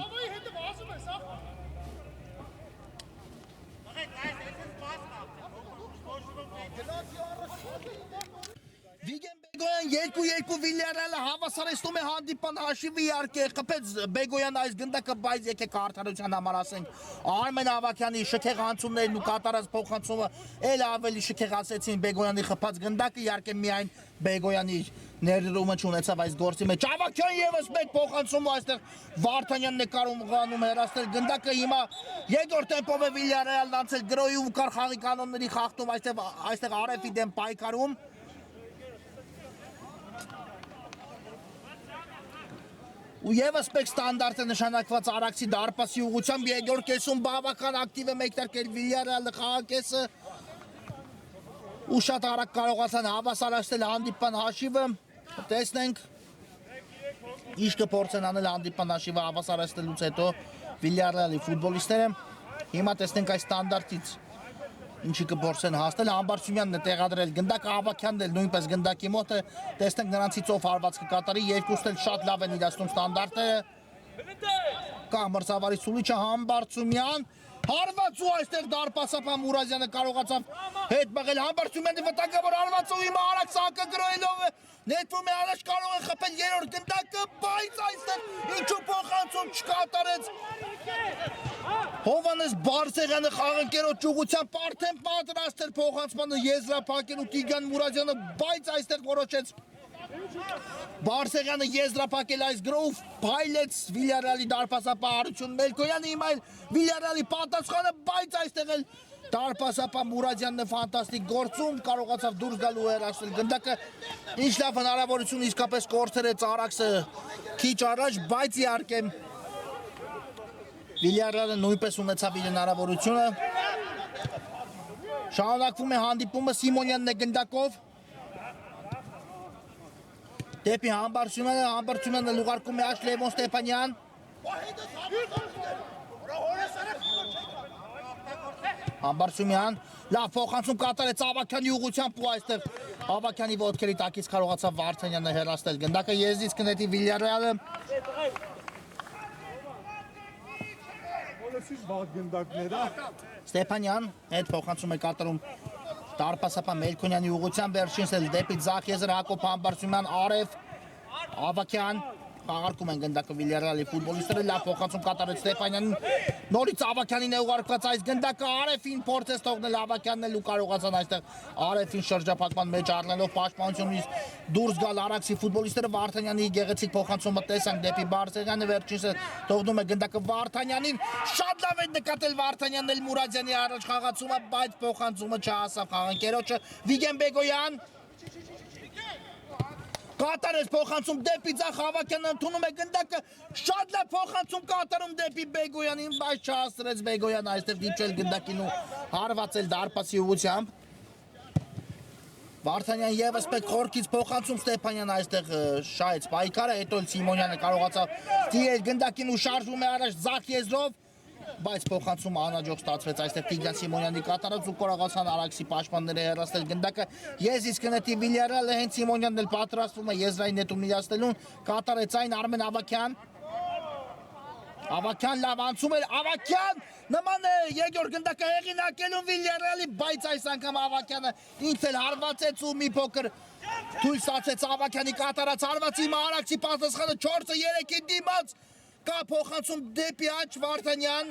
Վիգեն Բեգոյան 2-2 Վիլյարեալը հավասարեցնում է հանդիպան հաշիվը իհարկե խփեց Բեգոյան այս գնդակը բայց եկեք արդարության համար ասենք Արմեն Ավակյանի շքեղ անցումներն ու կատարած փոխանցումը էլ ավելի շքեղացեցին Բեգոյանի խփած գնդակը իհարկե միայն Բեգոյանի ներդրումը չունեցավ այս գործի մեջ Ավակյան եւս մեկ փոխանցում ու այստեղ Վարդանյանն է կարողանում հեռացնել գնդակը հիմա երկրորդ տեմպով է Վիլյարեալն անցել գրոյի ու կար խաղի կանոնների խախտում այստեղ Արեֆի դեմ պայքարում Ու եւս մեկ ստանդարտ է նշանակված Արաքսի դարպասի ուղղությամբ երկրորդ կեսում բավական ակտիվ է մեկնարկել Վիլյարեալը խաղակեսը ու շատ արագ կարողացան հավասարացնել հանդիպան հաշիվը տեսնենք ինչ կփորձեն անել հանդիպան հաշիվը հավասարացնելուց հետո Վիլյարեալի ֆուտբոլիստները հիմա տեսնենք այս ստանդարտից ինչի կփորձեն հասնել Համբարձումյանն է տեղադրել գնդակը Ավակյանն էլ նույնպես գնդակի մոտ է տեսնենք նրանցից ով հարված կկատարի երկուսն էլ շատ լավ են իրացնում ստանդարտները կա մրցավարի սուլիչը Համբարձումյան հարված ու այստեղ դարպասապան Մուրազյանը կարողացավ հետ մղել Համբարձումյանի վտանգավոր հարված ու հիմա Արաքս ակը գրոյելով նետվում է առաջ կարող է խփել երրորդ գնդակը բայց այստեղ ինչու փոխանցում չկատարեց Հովանես Բարսեղյանը խաղընկերոջ ուղղությամբ արդեն պատրաստ էր փոխանցմանը եզրափակել ու Տիգրան Մուրադյանը, բայց այստեղ որոշեց Բարսեղյանը եզրափակել այս գրով փայլեց Վիլյարեալի դարպասապահարություն Մելքոյանը հիմա էլ Վիլյարեալի պատասխանը, բայց այստեղ էլ դարպասապահ Մուրադյանն է ֆանտաստիկ գործում, կարողացավ դուրս գալ ու հեռացնել գնդակը, ինչ լավ հնարավորություն իսկապես կորցրեց Արաքսը քիչ առաջ, բայց իհարկե Վիլյարեալը նույնպես ունեցավ իր հնարավորությունը շարունակվում է հանդիպումը Սիմոնյանն է գնդակով դեպի Համբարձումյանը ուղարկում է աջ Լևոն Ստեփանյան Համբարձումյան լավ փոխանցում կատարեց Ավակյանի ուղղությամբ ու այստեղ Ավակյանի ոտքերի տակից կարողացավ Վարդանյանը հեռացնել գնդակը եզրից կնետի Վիլյարեալը Ստեփանյան հետ փոխանցում է կատարում դարպասապան Մելքոնյանի ուղղությամբ վերջինս էլ դեպի ձախ եզր Հակոբ Համբարձումյան Արև Ավակյան խաղարկում են գնդակը Վիլյարեալի ֆուտբոլիստները լավ փոխանցում կատարեց Ստեփանյանին նորից Ավակյանին է ուղարկված այս գնդակը Արևին փորձեց թողնել Ավակյանն էլ ու կարողացան այստեղ Արևին շրջափակման մեջ առնելով պաշտպանությունից դուրս գալ Արաքսի ֆուտբոլիստները Վարդանյանի գեղեցիկ փոխանցումը տեսանք դեպի Բարսեղյանը վերջինս թողնում է գնդակը Վարդանյանին շատ լավ է նկատել Վարդանյանն էլ Մուրադյանի առաջ խաղացումը բայց փոխանցումը չհասավ խաղընկերոջը Վիգեն Բեգոյան Կատարեց փոխանցում դեպի ձախ Ավակյանը ընդունում է գնդակը շատ լավ փոխանցում կատարում դեպի Բեգոյանին բայց չհասցրեց Բեգոյան այստեղ դիպչել գնդակին ու հարվածել դարպասի ուղղությամբ Վարդանյան եւս մեկ խորքից փոխանցում Ստեփանյան այստեղ շահեց պայքարը հետո Սիմոնյանը կարողացավ դիել գնդակին ու շարժվում է առաջ ձախ եզրով բայց փոխանցումը անհաջող ստացվեց այստեղ Տիգրան Սիմոնյանի կատարած ու կարողացան Արաքսի պաշտպանները հեռացնել գնդակը եզրից կնետի Վիլյարեալը հենց Սիմոնյանն էլ պատրաստվում է եզրային նետում իրացնելուն կատարեց այն Արմեն Ավակյան լավ անցում էր Ավակյան նման է երկրորդ գնդակը հեղինակելուն Վիլյարեալի բայց այս անգամ Ավակյանը ինքն էլ հարվածեց ու մի փոքր թույլ ստացեց Ավակյանի կատարած հարվածի հիմա Արաքսի պատասխանը 4-3-ի դիմաց կա փոխանցում դեպի աջ Վարդանյան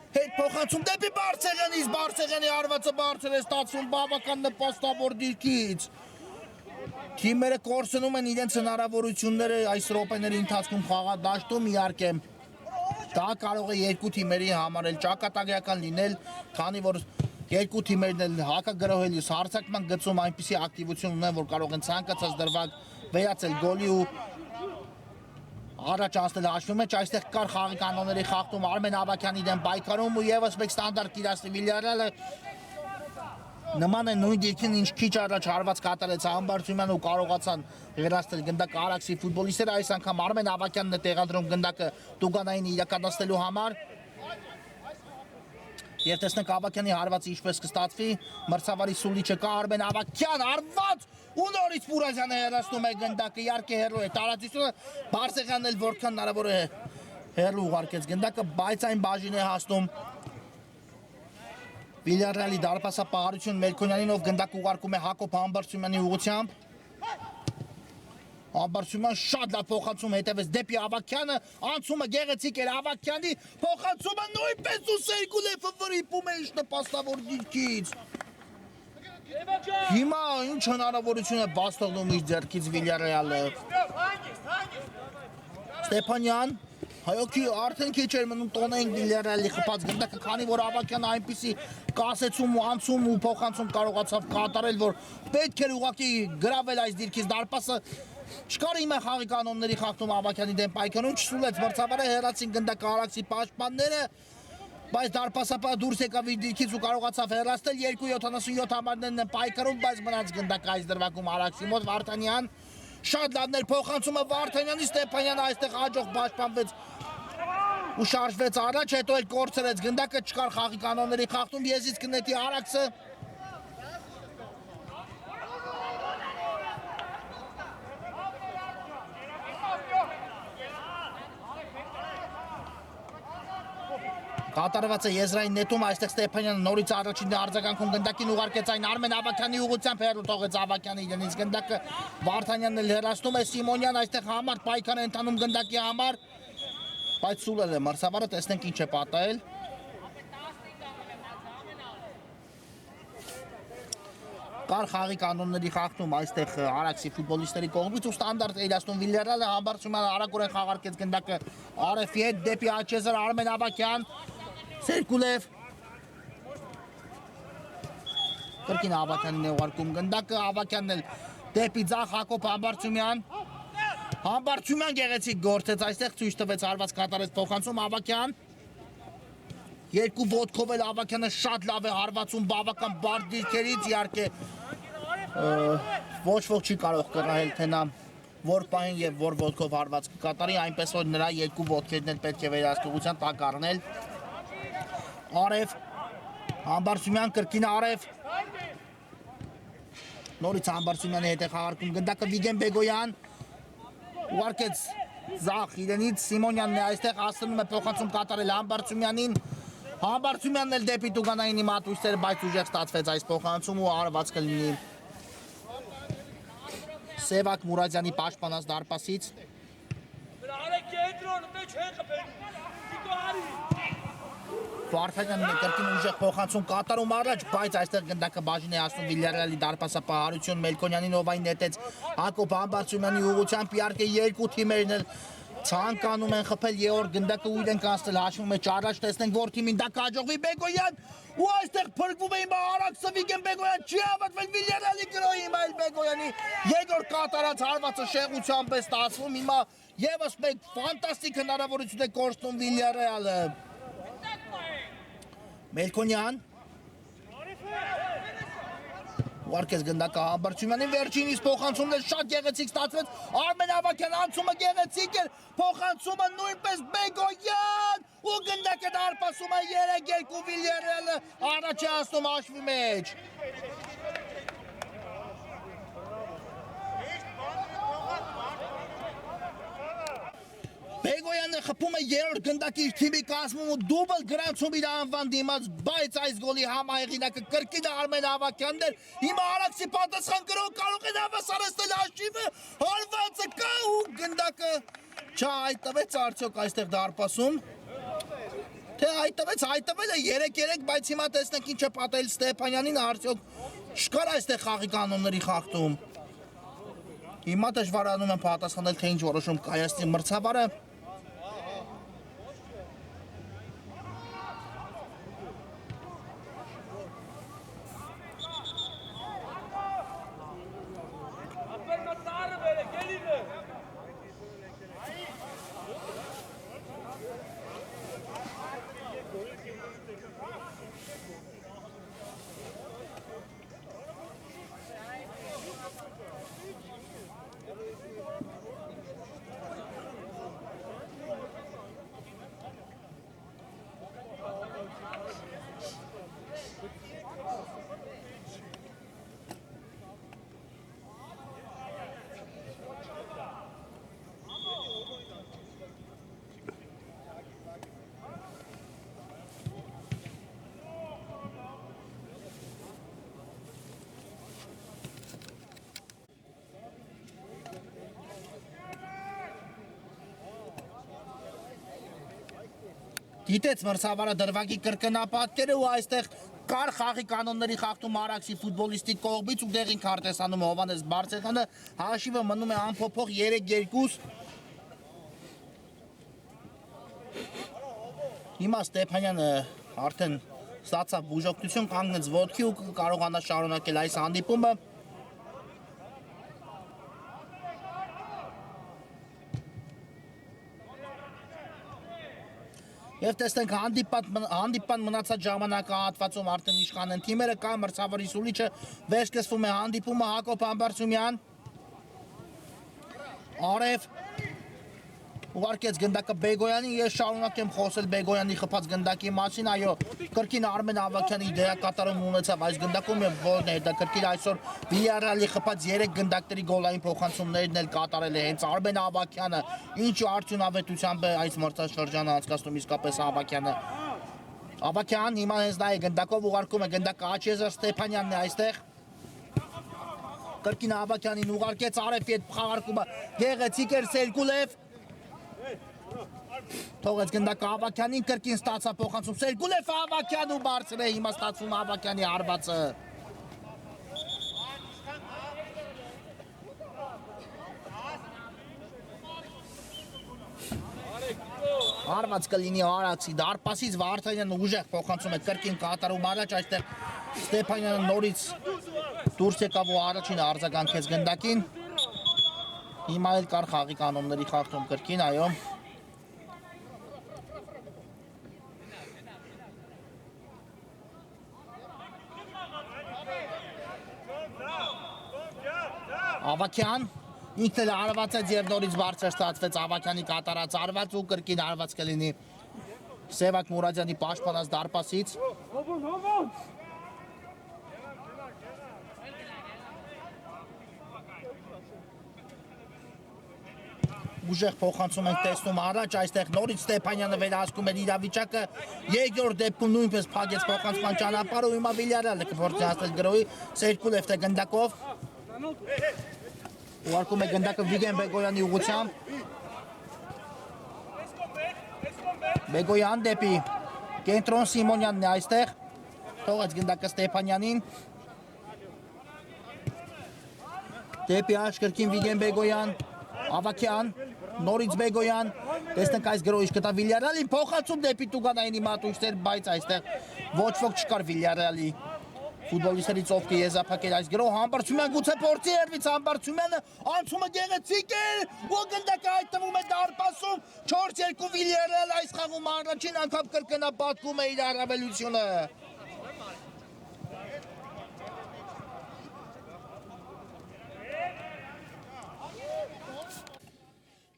հետ փոխանցում դեպի Բարսեղյանից Բարսեղյանի հարվածը բարձր է ստացվում բավական նպաստավոր դիրքից թիմերը կորցնում են իրենց հնարավորությունները այս րոպեների ընթացքում խաղադաշտում իհարկե դա կարող է երկու թիմերի համար էլ ճակատագրական լինել քանի որ երկու թիմերն էլ հակագրոհելի հարձակման գծում այնպիսի ակտիվություն ունեն որ կարող են ցանկացած դրվագ վերածել գոլի ու առաջ անցնել հաշվի մեջ այստեղ կար խաղի կանոնների խախտում Արմեն Ավակյանի դեմ պայքարում ու եւս մեկ ստանդարտ իրացնի Վիլյարեալը նման է նույն դիրքին ինչ քիչ առաջ հարված կատարեց Համբարձումյանը ու կարողացան հեռացնել գնդակը Արաքսի ֆուտբոլիստները այս անգամ Արմեն Ավակյանն է տեղադրում գնդակը Տուգանային իրականացնելու համար Եվ տեսնենք Ավակյանի հարվածը ինչպես կստացվի մրցավարի սուլիչը կա Արմեն Ավակյան հարված ու նորից Մուրադյանը հեռացնում է գնդակը իհարկե հեռու է տարածությունը Բարսեղյանն էլ որքան հնարավոր է հեռու ուղարկեց գնդակը բայց այն բաժին է հասնում Վիլյարեալի դարպասապահարություն Մելքոնյանին ով գնդակը ուղարկում է Հակոբ Համբարձումյանի ուղղությամբ Համբարձումյան շատ լավ փոխանցում հետևեց դեպի Ավակյանը անցումը գեղեցիկ էր Ավակյանի փոխանցումը նույնպես ու Սերգուլևը վրիպում է ինչ նպաստավոր դիրքից Հիմա ինչ հնարավորություն է բաց թողնում իր ձեռքից Վիլյարեալը Ստեփանյան Հայոքի արդեն քիչ էր մնում տոնային Վիլյարեալի խփած գնդակը, քանի որ Ավակյանը այնպիսի կասեցում ու անցում ու փոխանցում կարողացավ կատարել, որ պետք էր ուղղակի գրավել այս դիրքից դարպասը չկար հիմա խաղի կանոնների խախտում Ավակյանի դեմ պայքարում, չսուլեց մրցավարը հեռացին գնդակը Արաքսի պաշտպանները, բայց դարպասապա դուրս եկավ իր դիրքից ու կարողացավ հեռացնել 2.77 համարներն են պայքարում, բայց մնաց գնդակը այս դրվագում Արաքսի մոտ Վարդանյան շատ լավն էր փոխանցումը Վարդանյանի, Ստեփանյանը այստեղ հաջող պաշտպանվեց ու շարժվեց առաջ, հետո էլ կորցրեց գնդակը, չկար խաղի կանոնների խախտում, եզից կնետի Արաքսը կատարված է եզրային նետում, այստեղ Ստեփանյանը նորից առաջին արձագանքում գնդակին ուղարկեց այն Արմեն Ավակյանի ուղղությամբ հեռու թողեց Ավակյանը իրենից գնդակը Վարդանյանն էլ հեռացնում է Սիմոնյան այստեղ համար պայքար է ընթանում գնդակի համար, բայց սուլել է մրցավարը, տեսնենք ինչ է պատահել։ Կար խաղի կանոնների խախտում այստեղ Արաքսի ֆուտբոլիստերի կողմից ու ստանդարտ իրացնում Վիլյարեալը Համբարձումյանը արագորեն խաղարկեց գնդակը Արեֆի հետ դեպի Աչեզար Արմեն Ավակյան Սերկուլև Կրկին Ավակյանին է ուղարկում գնդակը Ավակյանն էլ դեպի ձախ Հակոբ Համբարձումյան գեղեցիկ գործեց այստեղ ցույց տվեց հարված կատարեց փոխանցում Ավակյան երկու ոտքով էլ Ավակյանը շատ լավ է հարվածում բավական բարդ դիրքերից իհարկե ոչ ոք չի կարող կռահել թե նա որ պահին եւ որ ոտքով հարված կկատարի այնպես որ նրա երկու ոտքերն էլ պետք է վերահսկողության տակ առնել Արև Համբարձումյան կրկին Արև նորից Համբարձումյանի հետ է խաղարկում գնդակը Վիգեն Բեգոյան ուղարկեց Զախ իրենից Սիմոնյանն է այստեղ հասնում է փոխանցում կատարել Համբարձումյանին Համբարձումյանն էլ դեպի Տուգանայինի մատույցները բայց ուժեղ ստացվեց այս փոխանցում ու արված կլինի Սևակ Մուրադյանի պաշտպանած դարպասից Վարդանյանն է կրկին ուժեղ փոխանցում կատարում առաջ, բայց այստեղ գնդակը բաժին է հասնում Վիլյարեալի դարպասապահ Հարություն Մելքոնյանին ով այն նետեց Հակոբ Համբարձումյանի ուղղությամբ իհարկե երկու թիմերն էլ ցանկանում են խփել Եորգ գնդակը ու իրենք անցնել հաշվում մեջ առաջ տեսնենք որ թիմին դա կհաջողվի Բեգոյան ու այստեղ փրկվում է հիմա Արաքսը Վիգեն Բեգոյան չի հավատվել Վիլյարեալի գրոհի հիմա էլ Բեգոյանի երկրորդ կատարած հարվածը շեղությամբ է ստացվում հիմա եւս մեկ ֆանտաստիկ հնարավորություն է կորցնում Վիլյարեալը Մելքոնյան Ուարկես գնդակը Համբարձումյանին վերջինիս փոխանցումն էլ շատ գեղեցիկ ստացվեց Արմեն Ավակյան անցումը գեղեցիկ էր փոխանցումը նույնպես Բեգոյան ու գնդակը դարպասում է 3-2 Վիլյարեալը առաջ է հասնում հաշվի մեջ Բեգոյանը խփում է երրորդ գնդակի իր թիմի կազմում ու դուբլ գրանցում իր անվան դիմաց, բայց այս գոլի համահեղինակը կրկին Արմեն Ավակյանն էր։ Հիմա Արաքսի պատասխան գրող կարող է հավասարեցնել հաշիվը, հարվածը կա ու գնդակը չհայտվեց արդյոք այստեղ դարպասում։ Թե հայտվել է 3-3, բայց հիմա տեսնենք ինչ է պատահել Ստեփանյանին, արդյոք չկար այստեղ խաղի կանոնների խախտում։ Հիմա դժվարանում են պատասխանել, թե ինչ որոշում կայացնի մրցավարը։ Գիտեց մրցավարը դրվագի կրկնապատկերը ու այստեղ կար խաղի կանոնների խախտում Արաքսի ֆուտբոլիստի կողմից ու դեղին քարտեսանում Հովանես Բարսեղյանը հաշիվը մնում է անփոփոխ 3-2 Հիմա Ստեփանյանը արդեն ստացավ բուժօգնություն, կանգնեց ոտքի ու կարողանա շարունակել այս հանդիպումը։ Եվ տեսնենք հանդիպան մնացած ժամանակահատվածում արդեն իշխան են թիմերը, կա մրցավարի սուլիչը, վերջկսվում է հանդիպումը, Հակոբ Համբարձումյան, Արև, ուղարկեց գնդակը Բեգոյանին, ես շարունակեմ խոսել Բեգոյանի խփած գնդակի մասին, այո, կրկին Արմեն Ավագյանի դերակատարում ունեցավ այս գնդակում եւ որն է հետաքրքիր այսօր Վիլյարեալի խփած 3 գնդակների գոլային փոխանցումներն էլ կատարել է հենց Արմեն Ավագյանը, ինչ արդյունավետությամբ է այս մրցաշրջանը անցկացնում իսկապես Ավագյանը։ Ավագյան հիմա հենց նա է գնդակով ուղարկում է գնդակը Աչեզար Ստեփանյանն է այստեղ։ Կրկին Ավագյանին ուղարկեց Արեֆի հետ խաղարկումը գեղեցիկ էր Սերգուլև։ Թողեց գնդակը Ավագյանին, կրկին ստացավ փոխանցում Սերգուլև Ավագյան ու բարձր է հիմա ստացվում Ավագյանի հարվածը։ Հարված կլինի Արաքսի դարպասից Վարդանյանը ուժեղ փոխանցում է կրկին կատարում առաջ այստեղ Ստեփանյանը նորից դուրս եկավ ու առաջին արձագանքեց գնդակին։ Հիմա էլ կար խաղի կանոնների խախտում կրկին, այո։ Ավագյան ինքն էլ արվածեց եւ նորից բարձր ստացվեց Ավագյանի կատարած արված ու կրկին արված կլինի Սևակ Մուրադյանի պաշտպանած դարպասից։ Ուժեղ փոխանցում ենք տեսնում առաջ այստեղ նորից Ստեփանյանը վերահսկում էր իրավիճակը երկրորդ դեպքում նույնպես փակեց փոխանցման ճանապարհը ու հիմա Վիլյարեալը կփորձի հասնել գրոհի Սերկուլև թե գնդակով ուղարկում է գնդակը Վիգեն Բեգոյանի ուղղությամբ Բեգոյան դեպի կենտրոն Սիմոնյանն է այստեղ թողեց գնդակը Ստեփանյանին դեպի աջ կրկին Վիգեն Բեգոյան Ավագյան նորից Բեգոյան տեսնենք այս գրոհիչ կտա Վիլյարեալին փոխանցում դեպի Տուգանայինի մատույցներ բայց այստեղ ոչ ոք չկար Վիլյարեալի ֆուտբոլիստերից ով կեզափակել այս գրոհ Համբարձումյան գուցե փորձի երվից Համբարձումյանը անցումը գեղեցիկ է ու գնդակը հայտնվում է դարպասում 4-2 Վիլյարեալ այս խաղում առաջին անգամ կրկնապատկում է իր առավելությունը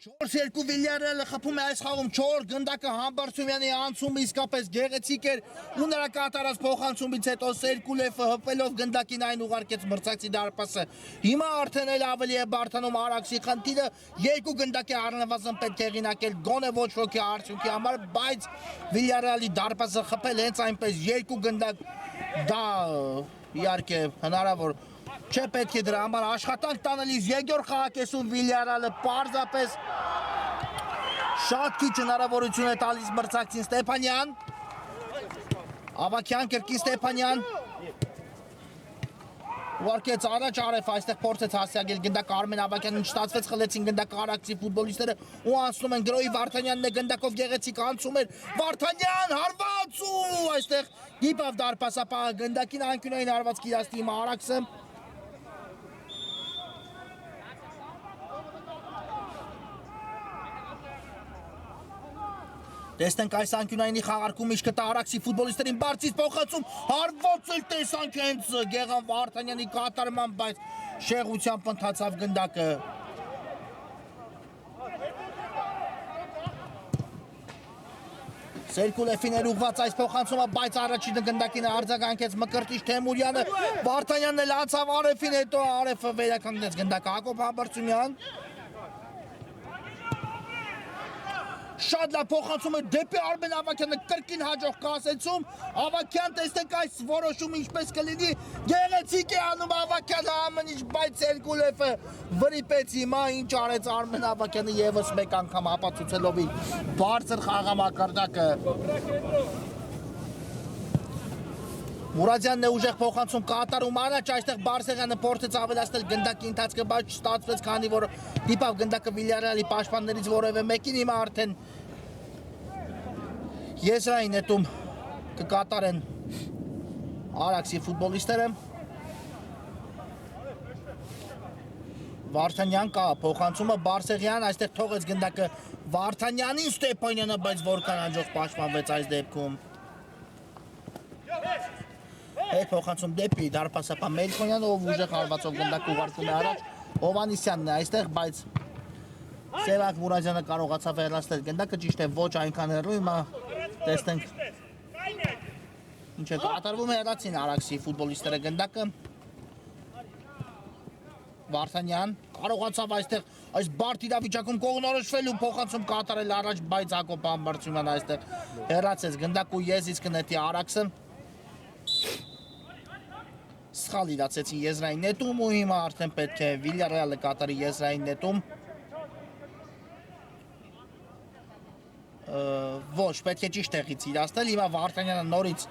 4-2 Վիլյարեալը խփում է այս խաղում 4 գնդակը Համբարձումյանի անցումը իսկապես գեղեցիկ էր ու նրա կատարած փոխանցումից հետո Սերկուլևը հպելով գնդակին այն ուղարկեց մրցակցի դարպասը հիմա արդեն էլ ավելի է բարդանում Արաքսի խնդիրը 2 գնդակի առնվազն պետք է հեղինակել գոնե ոչ ոքի արդյունքի համար բայց Վիլյարեալի դարպասը խփել հենց այնպես 2 գնդակ դա իհարկե հնարավոր Չէ պետք է դրա համար աշխատանք տանելիս երկրորդ խաղակեսում Վիլյարեալը պարզապես շատ քիչ հնարավորություն է տալիս մրցակցին Ստեփանյան Ավագյան կրկին Ստեփանյան ուղարկեց առաջ Արև այստեղ փորձեց հասցեագել գնդակը Արմեն Ավագյանին չստացվեց խլեցին գնդակը Արաքսի ֆուտբոլիստները ու անցնում են գրոհի Վարդանյանն է գնդակով գեղեցիկ անցում էր Վարդանյան հարված ու այստեղ դիպավ դարպասապահը գնդակին անկյունային հարված կիրասնի հիմա Արաքսը Տեսնենք այս անկյունայինի խաղարկում ինչ կտա Արաքսի ֆուտբոլիստերին բարձից փոխանցում հարված էլ տեսանք հենց Գեղամ Վարդանյանի կատարման բայց շեղությամբ ընթացավ գնդակը Սերկուլևին էր ուղված այս փոխանցումը բայց առաջին գնդակին արձագանքեց Մկրտիչ Թեմուրյանը Վարդանյանն էլ անցավ Արեֆին հետո Արեֆը վերականգնեց գնդակը Հակոբ Համբարձումյան Շատ լավ փոխանցում է դեպի Արմեն Ավագյանը կրկին հաջող կասեցում Ավագյան տեսնենք այս որոշումը ինչպես կլինի գեղեցիկ է անում Ավագյանը ամեն ինչ բայց Սերկուլևը վրիպեց հիմա ինչ արեց Արմեն Ավագյանը եւս մեկ անգամ ապացուցելով իր բարձր խաղամակարդակը Մուրադյանն է ուժեղ փոխանցում կատարում առաջ այստեղ Բարսեղյանը փորձեց ավելացնել գնդակի ընթացքը բայց չստացվեց քանի որ դիպավ գնդակը Վիլյարեալի պաշտպաններից որևէ մեկին հիմա արդեն Եզրային նետում կկատարեն Արաքսի ֆուտբոլիստները։ Վարդանյան կա փոխանցումը Բարսեղյան, այստեղ թողեց գնդակը Վարդանյանին Ստեփանյանը, բայց որքան անջող պաշտպանվեց այս դեպքում։ Այդ փոխանցում դեպի դարպասապան Մելքոնյանը, ով ուժեղ հարվածով գնդակ ուղարկում է առաջ, Հովանիսյանն է այստեղ, բայց Սևակ Մուրադյանը կարողացավ հեռացնել գնդակը, ճիշտ է ոչ այնքան հեռու, հիմա տեսնենք ինչ է կատարվում, հեռացին Արաքսի ֆուտբոլիստները գնդակը։ Վարդանյան կարողացավ այստեղ այս բարդ իրավիճակում կողմնորոշվելու փոխանցում կատարել առաջ, բայց Հակոբ Ամբարձումյանը այստեղ հեռացեց գնդակ ու եզից կնետի Արաքսը։ Սխալ իրացեցին եզրային նետում ու հիմա արդեն պետք է Վիլյարեալը կատարի եզրային նետում։ Ոչ, պետք է ճիշտ տեղից իրացնել, հիմա Վարդանյանը նորից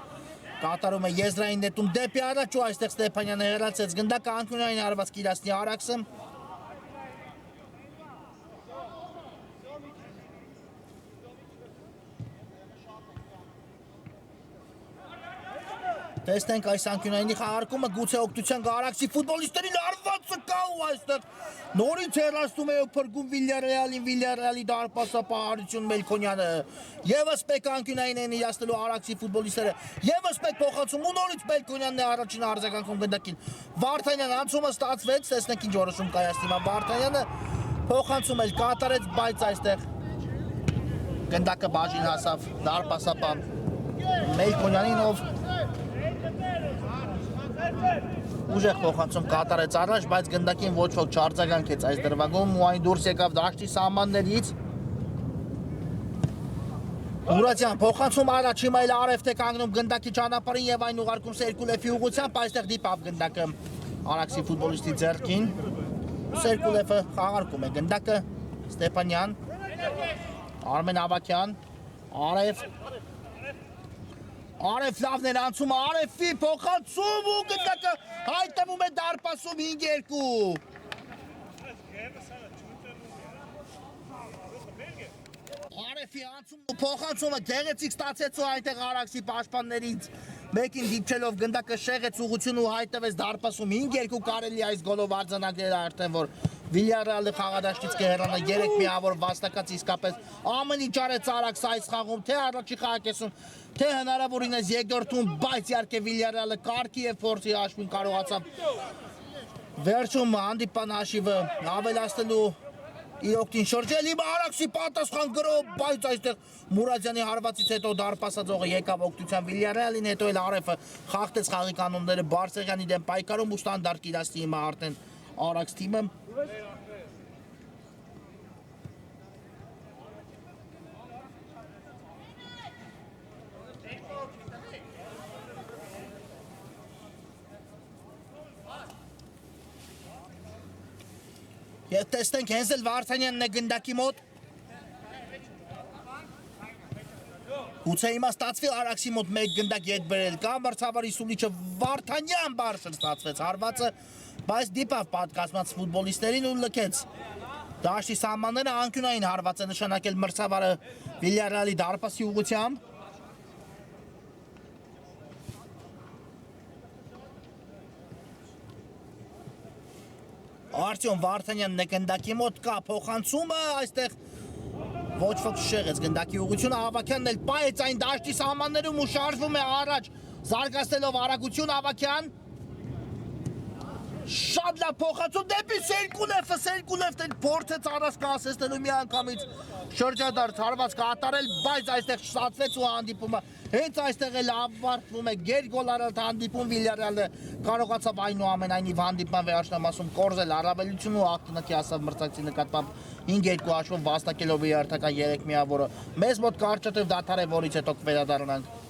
կատարում է եզրային նետում դեպի առաջ ու այստեղ Ստեփանյանը հեռացեց գնդակը անկյունային հարված կիրացնի Արաքսը։ Տեսնենք այս անկյունայինի խաղարկումը գուցե օգնության կա Արաքսի ֆուտբոլիստերին արվածը կա ու այստեղ նորից հեռացնում է փրկում Վիլյարեալին, Վիլյարեալի դարպասապահարություն Մելքոնյանը։ Եվս մեկ անկյունային են իրացնելու Արաքսի ֆուտբոլիստերը։ Եվս մեկ փոխանցում ու նորից Մելքոնյանն է առաջին արձագանքում գնդակին։ Վարդանյան անցումը ստացվեց, տեսնենք ինչ որոշում կայացնի հիմա Վարդանյանը։ Փոխանցում էլ կատարեց, բայց այստեղ գնդակը բաժին հասավ դարպասապան Մելքոնյանին, ով ուժեղ փոխանցում կատարեց առաջ, բայց գնդակին ոչ ոք չարձագանքեց այս դրվագում ու այն դուրս եկավ դաշտի սահմաններից։ Մուրադյան փոխանցում առաջ, հիմա էլ Արևտ է կանգնում գնդակի ճանապարհին եւ այն ուղարկում Սերկուլեֆի ուղղությամբ, այստեղ դիպավ գնդակը Արաքսի ֆուտբոլիստի ձեռքին։ Սերկուլեֆը խաղարկում է գնդակը Ստեփանյան, Արմեն Ավակյան, Արև լավն էր անցումը, Արևի փոխանցում ու գնդակը հայտնվում է դարպասում 5-2։ Արևի անցում ու փոխանցումը գեղեցիկ ստացեց ու այնտեղ Արաքսի պաշտպաններից մեկին դիպչելով գնդակը շեղեց ուղղություն ու հայտնվեց դարպասում 5-2 կարելի այս գոլով արձանագրել արդեն, որ Վիլյարեալը խաղադաշտից կհեռանա 3 միավոր վաստակած իսկապես ամեն ինչ արեց Արաքսը այս խաղում, թե առաջի խաղակեսում, թե հնարավորինս երկրորդում, բայց իհարկե Վիլյարեալը կարգի եւ փորձի հաշվին կարողացավ վերջում հանդիպան հաշիվը ավելացնելու իր օգտին շրջել, հիմա Արաքսի պատասխան գրով, բայց այստեղ Մուրադյանի հարվածից հետո դարպասածողը եկավ օգնության Վիլյարեալին, հետո էլ Արևը խախտեց խաղի կանոնները Բարսեղյանի դեմ պայքարում ու ստանդարտ կիրացնի հիմա արդեն Արաքս թիմը։ Եվ տեսնենք հենց էլ Վարդանյանն է գնդակի մոտ։ Գուցե հիմա ստացվի Արաքսի մոտ մեկ գնդակ ետ բերել, կամ մրցավարի սուլիչը Վարդանյան բարձր ստացվեց հարվածը, բայց դիպավ պատկասված ֆուտբոլիստերին ու լքեց դաշտի սահմանները, անկյունային հարված է նշանակել մրցավարը Վիլյարեալի դարպասի ուղղությամբ։ Արտյոմ Վարդանյանն է գնդակի մոտ, կա փոխանցումը, այստեղ ոչ ոք չշեղեց գնդակի ուղղությունը, Ավակյանն էլ պայեց այն դաշտի սահմաններում ու շարժվում է առաջ, զարգացնելով արագություն Ավակյան։ Շատ լավ փոխանցում դեպի Սերկուլևն էլ փորձեց առաջ կասեցնելու միանգամից շրջադարձ հարված կատարել, բայց այստեղ ստացվեց ու հանդիպումը հենց այստեղ էլ ավարտվում է գերգոլարատ հանդիպում, Վիլյարեալը կարողացավ այնուամենայնիվ հանդիպման վերջնամասում կորզել առավելություն ու ակտնակի հասավ մրցակցի նկատմամբ 5-2 հաշվով վաստակելով իր հերթական 3 միավորը։ Մեզ մոտ կարճատև դադար է, որից հետո կվերադառնանք